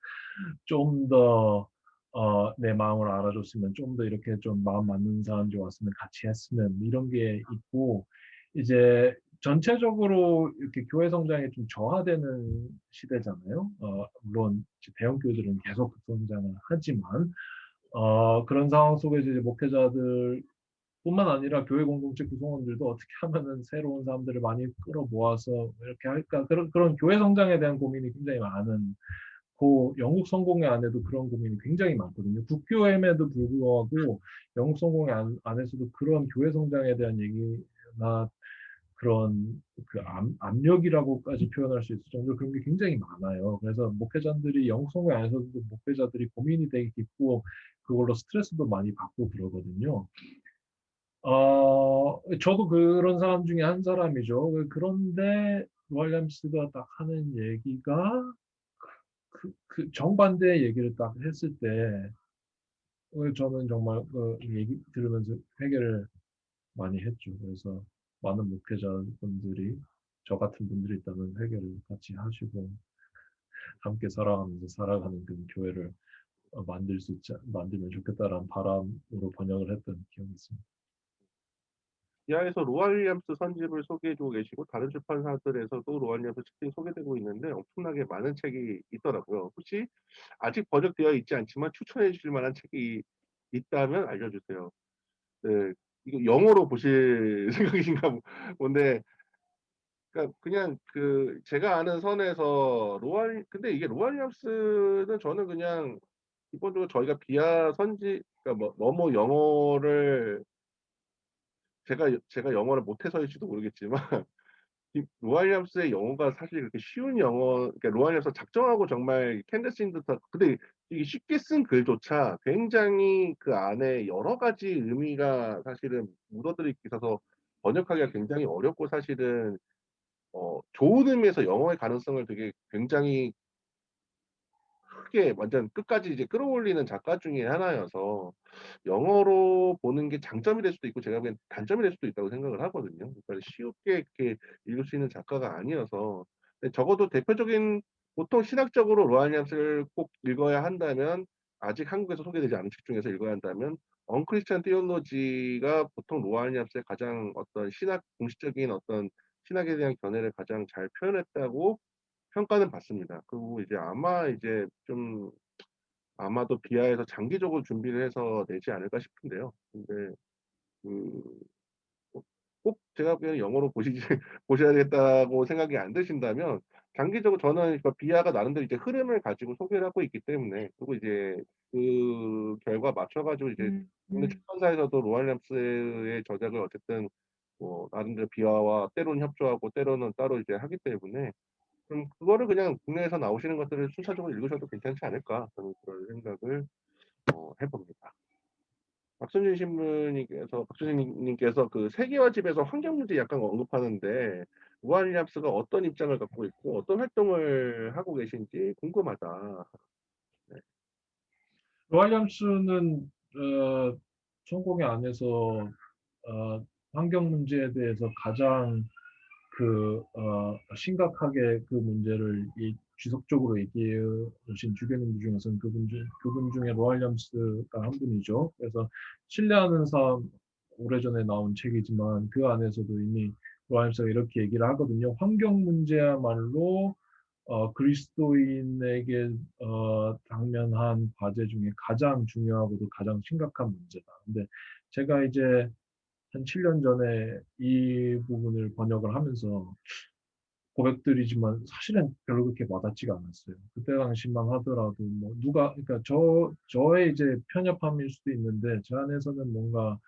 Speaker 3: 좀 더 내 마음을 알아줬으면 좀 더 이렇게 좀 마음 맞는 사람들이 왔으면 같이 했으면 이런 게 있고 이제 전체적으로 이렇게 교회 성장이 좀 저하되는 시대잖아요. 물론 대형 교회들은 계속 성장을 하지만 그런 상황 속에서 이제 목회자들 뿐만 아니라 교회 공동체 구성원들도 어떻게 하면은 새로운 사람들을 많이 끌어모아서 이렇게 할까 그런 교회 성장에 대한 고민이 굉장히 많은 영국 성공회 안에도 그런 고민이 굉장히 많거든요. 국교임에도 불구하고 영국 성공회 안에서도 그런 교회 성장에 대한 얘기나 그런 압력이라고까지 표현할 수 있을 정도로 그런 게 굉장히 많아요. 그래서 목회자들이 영국 성공회 안에서도 목회자들이 고민이 되게 깊고 그걸로 스트레스도 많이 받고 그러거든요. 저도 그런 사람 중에 한 사람이죠. 그런데 윌리엄스가 딱 하는 얘기가 정반대의 얘기를 딱 했을 때 저는 정말 얘기 들으면서 회개를 많이 했죠. 그래서 많은 목회자분들이 저 같은 분들이 있다면 회개를 같이 하시고 함께 살아가면서 살아가는 그 교회를 만들면 좋겠다라는 바람으로 번역을 했던 기억이 있습니다.
Speaker 2: 이하에서 로알 윌리엄스 선집을 소개해주고 계시고 다른 출판사들에서도 로알 윌리엄스 책이 소개되고 있는데 엄청나게 많은 책이 있더라고요. 혹시 아직 번역되어 있지 않지만 추천해 주실 만한 책이 있다면 알려주세요. 네, 이거 영어로 보실 생각이신가 본데, 그러니까 그냥 제가 아는 선에서 근데 이게 로알 윌리엄스는 저는 그냥 기본적으로 저희가 비하 그러니까 너무 영어를 제가 영어를 못해서일지도 모르겠지만 이 로알리엄스의 영어가 사실 그렇게 쉬운 그러니까 로알리엄스 작정하고 정말 캔더싱 듯한, 근데 이게 쉽게 쓴 글조차 굉장히 그 안에 여러 가지 의미가 사실은 묻어들어 있어서 번역하기가 굉장히 어렵고 사실은 좋은 의미에서 영어의 가능성을 되게 굉장히 크게 완전 끝까지 이제 끌어올리는 작가 중에 하나여서 영어로 보는 게 장점이 될 수도 있고 제가 보기엔 단점이 될 수도 있다고 생각을 하거든요. 그러니까 쉽게 이렇게 읽을 수 있는 작가가 아니어서. 근데 적어도 대표적인 보통 신학적으로 로안 얌스를 꼭 읽어야 한다면 아직 한국에서 소개되지 않은 책 중에서 읽어야 한다면 언크리스천 티올로지가 보통 로안 얌스의 가장 어떤 공식적인 어떤 신학에 대한 견해를 가장 잘 표현했다고 평가는 받습니다. 그리고 이제 아마도 비하에서 장기적으로 준비를 해서 내지 않을까 싶은데요. 근데 그, 꼭 제가 그냥 영어로 보셔야 겠다고 생각이 안 드신다면 장기적으로 저는 비하가 나름대로 이제 흐름을 가지고 소개를 하고 있기 때문에 그리고 이제 그 결과 맞춰가지고 이제 국내 출판사에서도 로알램스의 저작을 어쨌든 뭐 나름대로 비하와 때로는 협조하고 때로는 따로 이제 하기 때문에 그럼 그거를 그냥 국내에서 나오시는 것들을 순차적으로 읽으셔도 괜찮지 않을까 저는 그런 생각을 해봅니다. 박순진님께서 그 세계화 집에서 환경 문제 약간 언급하는데 우한 윌리엄스가 어떤 입장을 갖고 있고 어떤 활동을 하고 계신지 궁금하다. 네.
Speaker 3: 윌리엄스는 성공회 안에서 환경 문제에 대해서 가장 심각하게 그 문제를 지속적으로 얘기해 오신 주교님들 중에서는 그분 중에 로알리엄스가 한 분이죠. 그래서 신뢰하는 사람 오래전에 나온 책이지만 그 안에서도 이미 로알리엄스가 이렇게 얘기를 하거든요. 환경 문제야말로 그리스도인에게 당면한 과제 중에 가장 중요하고도 가장 심각한 문제다. 근데 제가 이제 한 7년 전에 이 부분을 번역을 하면서 고백드리지만 사실은 별로 그렇게 와닿지가 않았어요. 그때 당시만 하더라도 뭐 누가 그러니까 저의 이제 편협함일 수도 있는데 제 안에서는 뭔가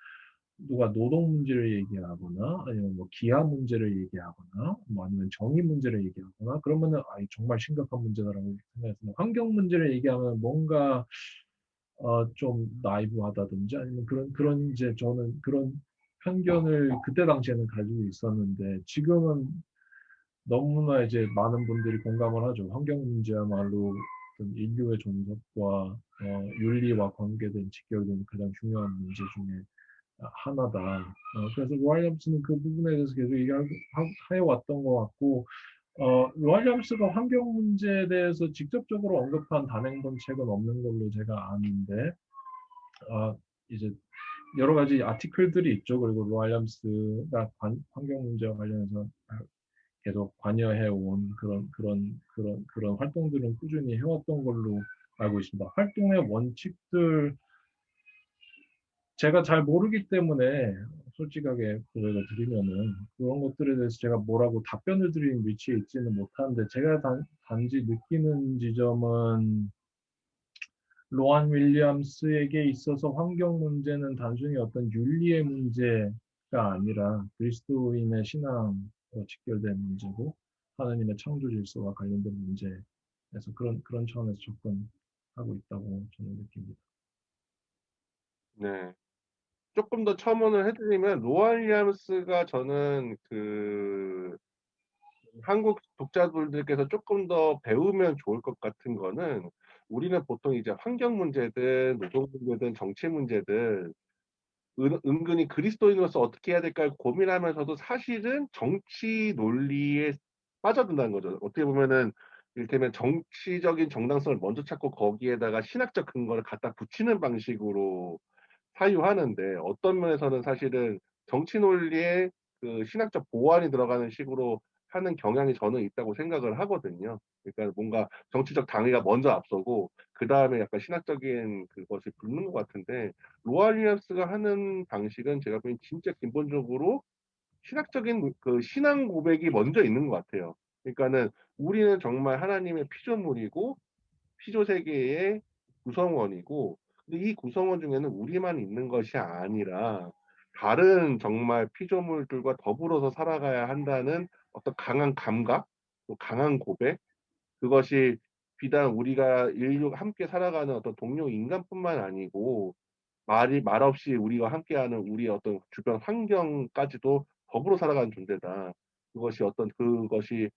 Speaker 3: 누가 노동 문제를 얘기하거나 아니면 뭐 기아 문제를 얘기하거나 뭐 아니면 정의 문제를 얘기하거나 그러면은 정말 심각한 문제다라고 생각했습니다. 환경 문제를 얘기하면 뭔가 좀 나이브하다든지 아니면 그런 이제 저는 그런 편견을 그때 당시에는 가지고 있었는데 지금은 너무나 이제 많은 분들이 공감을 하죠. 환경 문제야말로 어떤 인류의 존속과 윤리와 관계된 직결된 가장 중요한 문제 중에 하나다. 그래서 로알ям스는 그 부분에 대해서 계속 얘기해왔던 것 같고, 로알ям스가 환경 문제에 대해서 직접적으로 언급한 단행본 책은 없는 걸로 제가 아는데, 이제 여러 가지 아티클들이 있죠. 그리고 로알ям스가 환경 문제와 관련해서 계속 관여해온 그런 활동들은 꾸준히 해왔던 걸로 알고 있습니다. 활동의 원칙들 제가 잘 모르기 때문에 솔직하게 고백을 드리면은 그런 것들에 대해서 제가 뭐라고 답변을 드리는 위치에 있지는 못하는데 제가 단지 느끼는 지점은 로안 윌리엄스에게 있어서 환경 문제는 단순히 어떤 윤리의 문제가 아니라 그리스도인의 신앙과 직결된 문제고 하나님의 창조 질서와 관련된 문제에서 그런 차원에서 접근하고 있다고 저는 느낍니다.
Speaker 2: 네. 조금 더 첨언을 해드리면 로안 윌리엄스가 저는 한국 독자분들께서 조금 더 배우면 좋을 것 같은 거는 우리는 보통 이제 환경 문제든 노동 문제든 정치 문제든 은근히 그리스도인으로서 어떻게 해야 될까 고민하면서도 사실은 정치 논리에 빠져든다는 거죠. 어떻게 보면은 이를테면 정치적인 정당성을 먼저 찾고 거기에다가 신학적 근거를 갖다 붙이는 방식으로 사유하는데 어떤 면에서는 사실은 정치 논리에 그 신학적 보완이 들어가는 식으로 하는 경향이 저는 있다고 생각을 하거든요. 그러니까 뭔가 정치적 당위가 먼저 앞서고 그 다음에 약간 신학적인 그것이 붙는 것 같은데 로아 윌리엄스가 하는 방식은 제가 보기엔 진짜 근본적으로 신학적인 그 신앙 고백이 먼저 있는 것 같아요. 그러니까는 우리는 정말 하나님의 피조물이고 피조 세계의 구성원이고, 근데 이 구성원 중에는 우리만 있는 것이 아니라 다른 정말 피조물들과 더불어서 살아가야 한다는 어떤 강한 감각, 또 강한 고백, 그것이 비단 우리가 인류가 함께 살아가는 어떤 동료 인간뿐만 아니고 말없이 우리가 함께하는 우리의 어떤 주변 환경까지도 더불어 살아가는 존재다. 그것이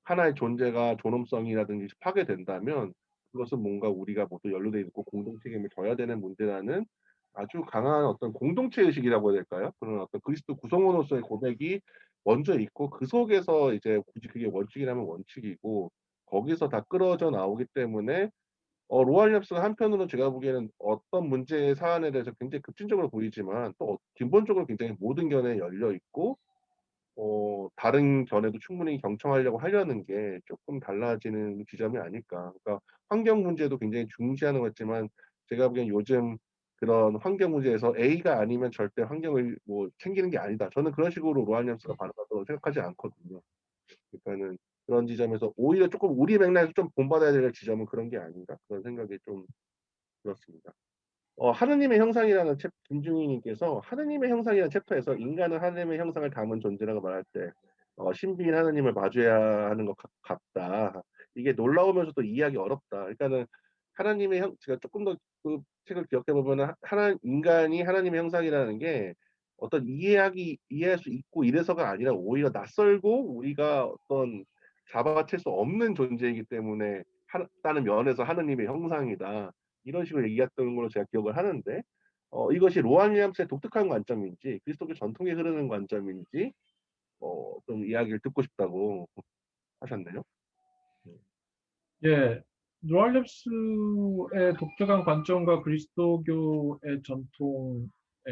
Speaker 2: 하나의 존재가 존엄성이라든지 파괴된다면 그것은 뭔가 우리가 모두 연루되어 있고 공동 책임을 져야 되는 문제라는 아주 강한 어떤 공동체 의식이라고 해야 될까요? 그런 어떤 그리스도 구성원으로서의 고백이 먼저 있고 그 속에서 이제 굳이 그게 원칙이라면 원칙이고 거기서 다 끌어져 나오기 때문에 로알렵스가 한편으로는 제가 보기에는 어떤 문제의 사안에 대해서 굉장히 급진적으로 보이지만 또 근본적으로 굉장히 모든 견해에 열려 있고 다른 견해도 충분히 경청하려고 하려는 게 조금 달라지는 지점이 아닐까. 그러니까 환경 문제도 굉장히 중시하는 것 같지만 제가 보기엔 요즘 그런 환경 문제에서 A가 아니면 절대 환경을 뭐 챙기는 게 아니다. 저는 그런 식으로 로알냠스가 반응한다고 생각하지 않거든요. 그러니까는 그런 지점에서 오히려 조금 우리 맥락에서 좀 본받아야 될 지점은 그런 게 아닌가. 그런 생각이 좀 들었습니다. 하느님의 형상이라는 김중희님께서 하느님의 형상이라는 챕터에서 인간은 하느님의 형상을 담은 존재라고 말할 때 신비인 하느님을 마주해야 하는 것 같다. 이게 놀라우면서도 이해하기 어렵다. 그러니까는 하나님의 제가 조금 더 그 책을 기억해 보면은 인간이 하나님의 형상이라는 게 어떤 이해할 수 있고 이래서가 아니라 오히려 낯설고 우리가 어떤 잡아챌 수 없는 존재이기 때문에 다는 면에서 하느님의 형상이다. 이런 식으로 얘기했던 걸로 제가 기억을 하는데 이것이 로안 윌리엄스의 독특한 관점인지 그리스도교 전통에 흐르는 관점인지 좀 이야기를 듣고 싶다고 하셨네요.
Speaker 3: 예, 루알렙스의 독특한 관점과 그리스도교의 전통의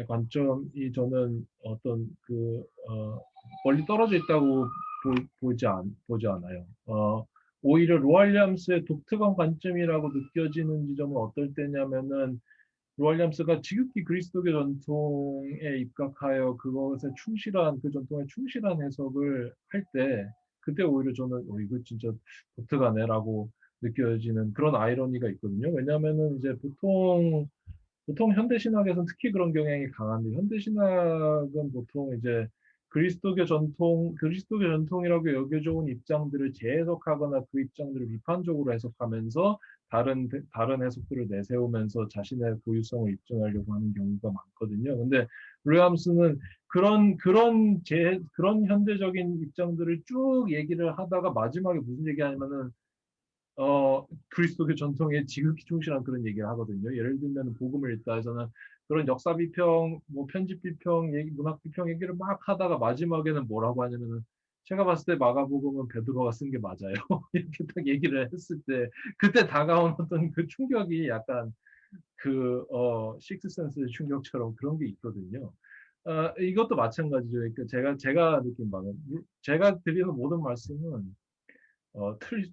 Speaker 3: 관점이 저는 어떤 멀리 떨어져 있다고 보지 않아요. 오히려 로알리암스의 독특한 관점이라고 느껴지는 지점은 어떨 때냐면은 로알리암스가 지극히 그리스도교 전통에 입각하여 그것에 충실한 그 전통에 충실한 해석을 할 때 그때 오히려 저는 이거 진짜 독특하네라고 느껴지는 그런 아이러니가 있거든요. 왜냐하면은 이제 보통 현대신학에서는 특히 그런 경향이 강한데 현대신학은 보통 이제 그리스도교 전통이라고 여겨져 온 입장들을 재해석하거나 그 입장들을 비판적으로 해석하면서 다른 해석들을 내세우면서 자신의 고유성을 입증하려고 하는 경우가 많거든요. 근데 윌리엄스는 그런 현대적인 입장들을 쭉 얘기를 하다가 마지막에 무슨 얘기하냐면은 그리스도교 전통에 지극히 충실한 그런 얘기를 하거든요. 예를 들면 복음을 읽다 해서는 그런 역사 비평, 뭐 편집 비평, 문학 비평 얘기를 막 하다가 마지막에는 뭐라고 하냐면은 제가 봤을 때 마가복음은 베드로가 쓴 게 맞아요. 이렇게 딱 얘기를 했을 때 그때 다가온 어떤 그 충격이 약간 식스센스의 충격처럼 그런 게 있거든요. 이것도 마찬가지죠. 그러니까 제가 느낀 바는 제가 드리는 모든 말씀은 어, 틀,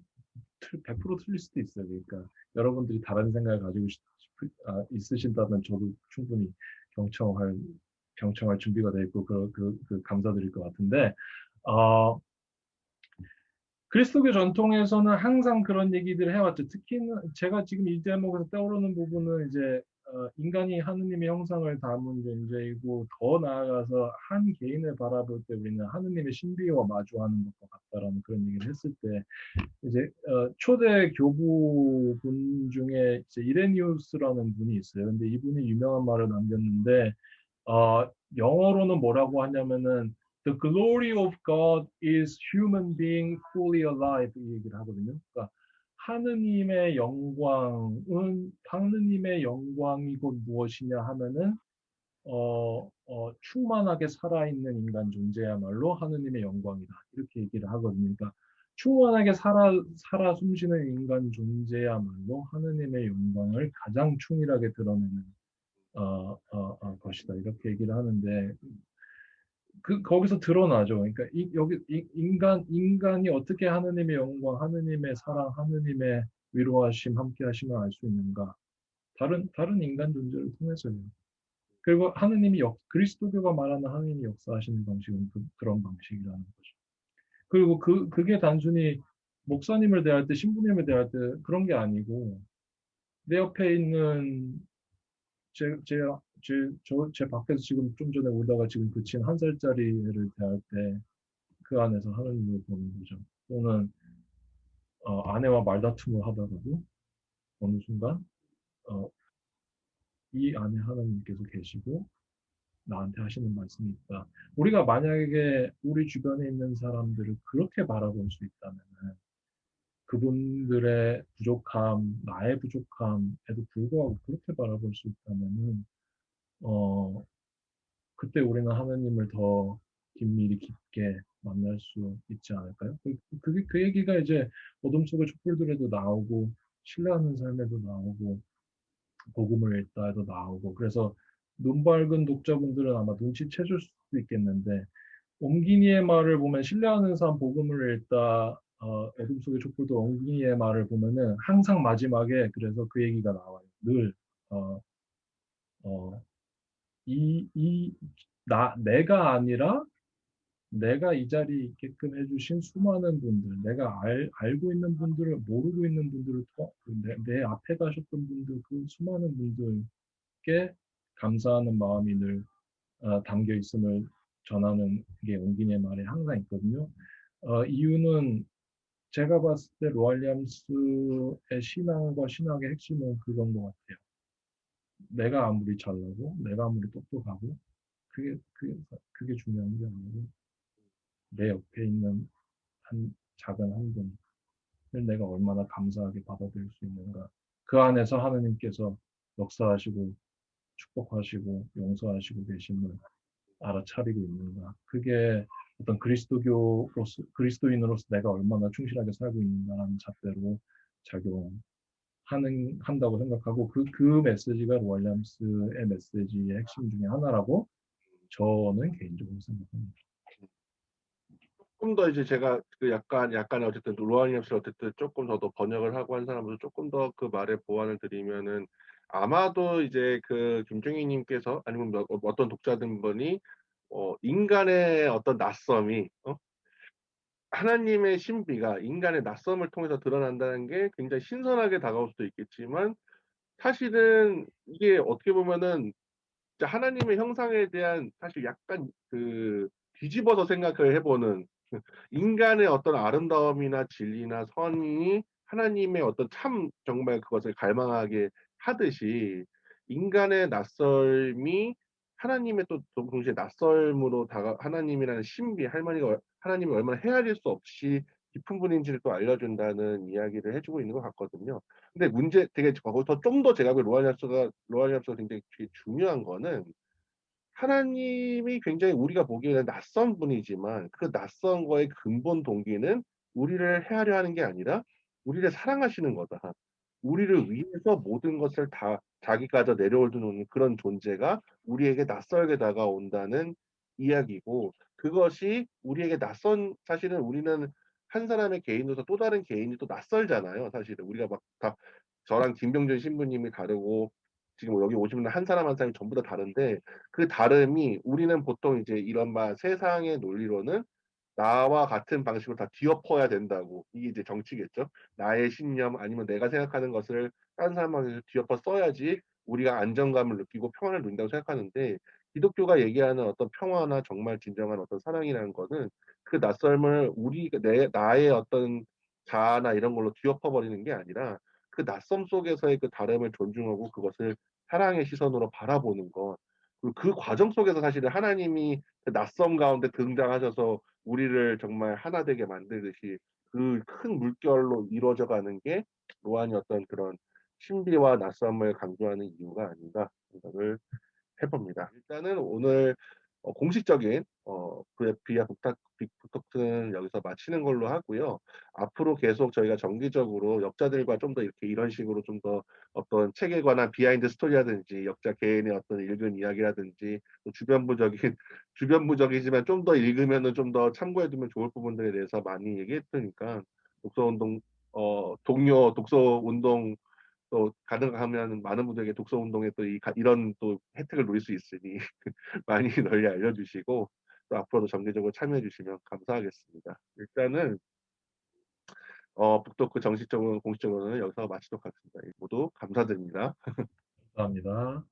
Speaker 3: 100% 틀릴 수도 있어요. 그러니까 여러분들이 다른 생각을 가지고 있으신다면 저도 충분히 경청할 경청할 준비가 돼 있고 그 감사드릴 것 같은데 어, 그리스도교 전통에서는 항상 그런 얘기들을 해왔죠. 특히는 제가 지금 이 대목에서 떠오르는 부분은 이제 인간이 하느님의 형상을 담은 존재이고 더 나아가서 한 개인을 바라볼 때 우리는 하느님의 신비와 마주하는 것과 같다라는 그런 얘기를 했을 때 이제 초대 교부분 중에 이제 이레니우스라는 분이 있어요. 근데 이분이 유명한 말을 남겼는데 영어로는 뭐라고 하냐면은 The glory of God is human being fully alive 이 얘기를 하거든요. 그러니까 하느님의 영광이 곧 무엇이냐 하면은 충만하게 살아있는 인간 존재야말로 하느님의 영광이다. 이렇게 얘기를 하거든요. 그러니까 충만하게 살아 숨쉬는 인간 존재야말로 하느님의 영광을 가장 충실하게 드러내는 것이다. 이렇게 얘기를 하는데 거기서 드러나죠. 그러니까 여기 인간이 어떻게 하느님의 영광, 하느님의 사랑, 하느님의 위로하심, 함께하심을 알 수 있는가? 다른 인간 존재를 통해서요. 그리고 그리스도교가 말하는 하느님이 역사하시는 방식은 그런 방식이라는 거죠. 그리고 그게 단순히 목사님을 대할 때, 신부님을 대할 때 그런 게 아니고, 내 옆에 있는, 제 밖에서 지금 좀 전에 오다가 지금 그친 1살짜리 애를 대할 때 그 안에서 하느님을 보는 거죠. 또는, 아내와 말다툼을 하다가도 어느 순간, 어, 이 안에 하나님께서 계시고, 나한테 하시는 말씀이 있다. 우리가 만약에 우리 주변에 있는 사람들을 그렇게 바라볼 수 있다면 그분들의 부족함, 나의 부족함에도 불구하고 그렇게 바라볼 수 있다면은 어, 그때 우리는 하나님을 더 긴밀히 깊게 만날 수 있지 않을까요? 그 얘기가 이제 어둠 속의 촛불들에도 나오고 신뢰하는 삶에도 나오고 복음을 읽다 해도 나오고 그래서 눈 밝은 독자분들은 아마 눈치채줄 수도 있겠는데 옹기니의 말을 보면 신뢰하는 사람 복음을 읽다 어둠 속의 촛불도 옹기니의 말을 보면은 항상 마지막에 그래서 그 얘기가 나와요. 늘 어, 어, 내가 아니라 내가 이 자리에 있게끔 해주신 수많은 분들, 내가 알고 있는 분들을 모르고 있는 분들을 내 앞에 가셨던 분들 그 수많은 분들께 감사하는 마음이 늘 담겨 있음을 전하는 게 옹기니의 말에 항상 있거든요. 이유는 제가 봤을 때 로알리암스의 신앙과 신학의 핵심은 그건 것 같아요. 내가 아무리 잘나고, 내가 아무리 똑똑하고, 그게 중요한 게 아니고, 내 옆에 있는 작은 한 분을 내가 얼마나 감사하게 받아들일 수 있는가. 그 안에서 하느님께서 역사하시고, 축복하시고, 용서하시고 계심을 알아차리고 있는가. 그게 어떤 그리스도인으로서 내가 얼마나 충실하게 살고 있는가라는 잣대로 한다고 생각하고 그 메시지가 로알리암스의 메시지의 핵심 중에 하나라고 저는 개인적으로 생각합니다.
Speaker 2: 조금 더 이제 제가 그 약간 어쨌든 로아니 앱스를 어쨌든 조금 저도 번역을 하고 한 사람으로 조금 더 그 말에 보완을 드리면은 아마도 이제 그 김종희님께서 아니면 어떤 독자분이 인간의 어떤 낯섦이 하나님의 신비가 인간의 낯섦을 통해서 드러난다는 게 굉장히 신선하게 다가올 수도 있겠지만 사실은 이게 어떻게 보면은 진짜 하나님의 형상에 대한 사실 약간 그 뒤집어서 생각을 해보는 인간의 어떤 아름다움이나 진리나 선이 하나님의 어떤 참 정말 그것을 갈망하게 하듯이 인간의 낯설미 하나님의 또 동시에 낯설므로 다가 하나님이라는 신비 할머니가 하나님이 얼마나 헤아릴 수 없이 깊은 분인지를 또 알려준다는 이야기를 해주고 있는 것 같거든요. 근데 문제 되게 거기서 좀 더 제가 그 로아니압스가 굉장히 중요한 거는 하나님이 굉장히 우리가 보기에는 낯선 분이지만 그 낯선 거의 근본 동기는 우리를 헤아려 하는 게 아니라 우리를 사랑하시는 거다. 우리를 위해서 모든 것을 다 자기가 다 내려놓는 그런 존재가 우리에게 낯설게 다가온다는 이야기고 그것이 우리에게 사실은 우리는 한 사람의 개인으로서 또 다른 개인이 또 낯설잖아요. 사실은 우리가 막 다 저랑 김병준 신부님이 다르고 지금 여기 오시면 한 사람 한 사람이 전부 다 다른데 그 다름이 우리는 보통 이제 이런 세상의 논리로는 나와 같은 방식으로 다 뒤엎어야 된다고. 이게 이제 정치겠죠. 나의 신념 아니면 내가 생각하는 것을 다른 사람한테 뒤엎어 써야지 우리가 안정감을 느끼고 평안을 누린다고 생각하는데 기독교가 얘기하는 어떤 평화나 정말 진정한 어떤 사랑이라는 거는 그 낯설음을 나의 어떤 자아나 이런 걸로 뒤엎어 버리는 게 아니라 그 낯섦 속에서의 그 다름을 존중하고 그것을 사랑의 시선으로 바라보는 것. 그리고 그 과정 속에서 사실은 하나님이 그 낯섦 가운데 등장하셔서 우리를 정말 하나 되게 만들듯이 그 큰 물결로 이루어져 가는 게 로한이 어떤 그런 신비와 낯섦을 강조하는 이유가 아닌가 생각을 해봅니다. 일단은 오늘 공식적인 비아 북토크는 여기서 마치는 걸로 하고요. 앞으로 계속 저희가 정기적으로 역자들과 좀 더 이렇게 이런 식으로 좀 더 어떤 책에 관한 비하인드 스토리라든지 역자 개인의 어떤 읽은 이야기라든지 또 주변부적이지만 좀 더 읽으면은 좀 더 참고해두면 좋을 부분들에 대해서 많이 얘기했으니까 독서운동 동료 독서운동 또 가능하면 많은 분들에게 독서 운동에 또 이런 또 혜택을 누릴 수 있으니 많이 널리 알려주시고 또 앞으로도 정기적으로 참여해 주시면 감사하겠습니다. 일단은 북토크 정식적으로 공식적으로는 여기서 마치도록 하겠습니다. 모두 감사드립니다.
Speaker 3: 감사합니다.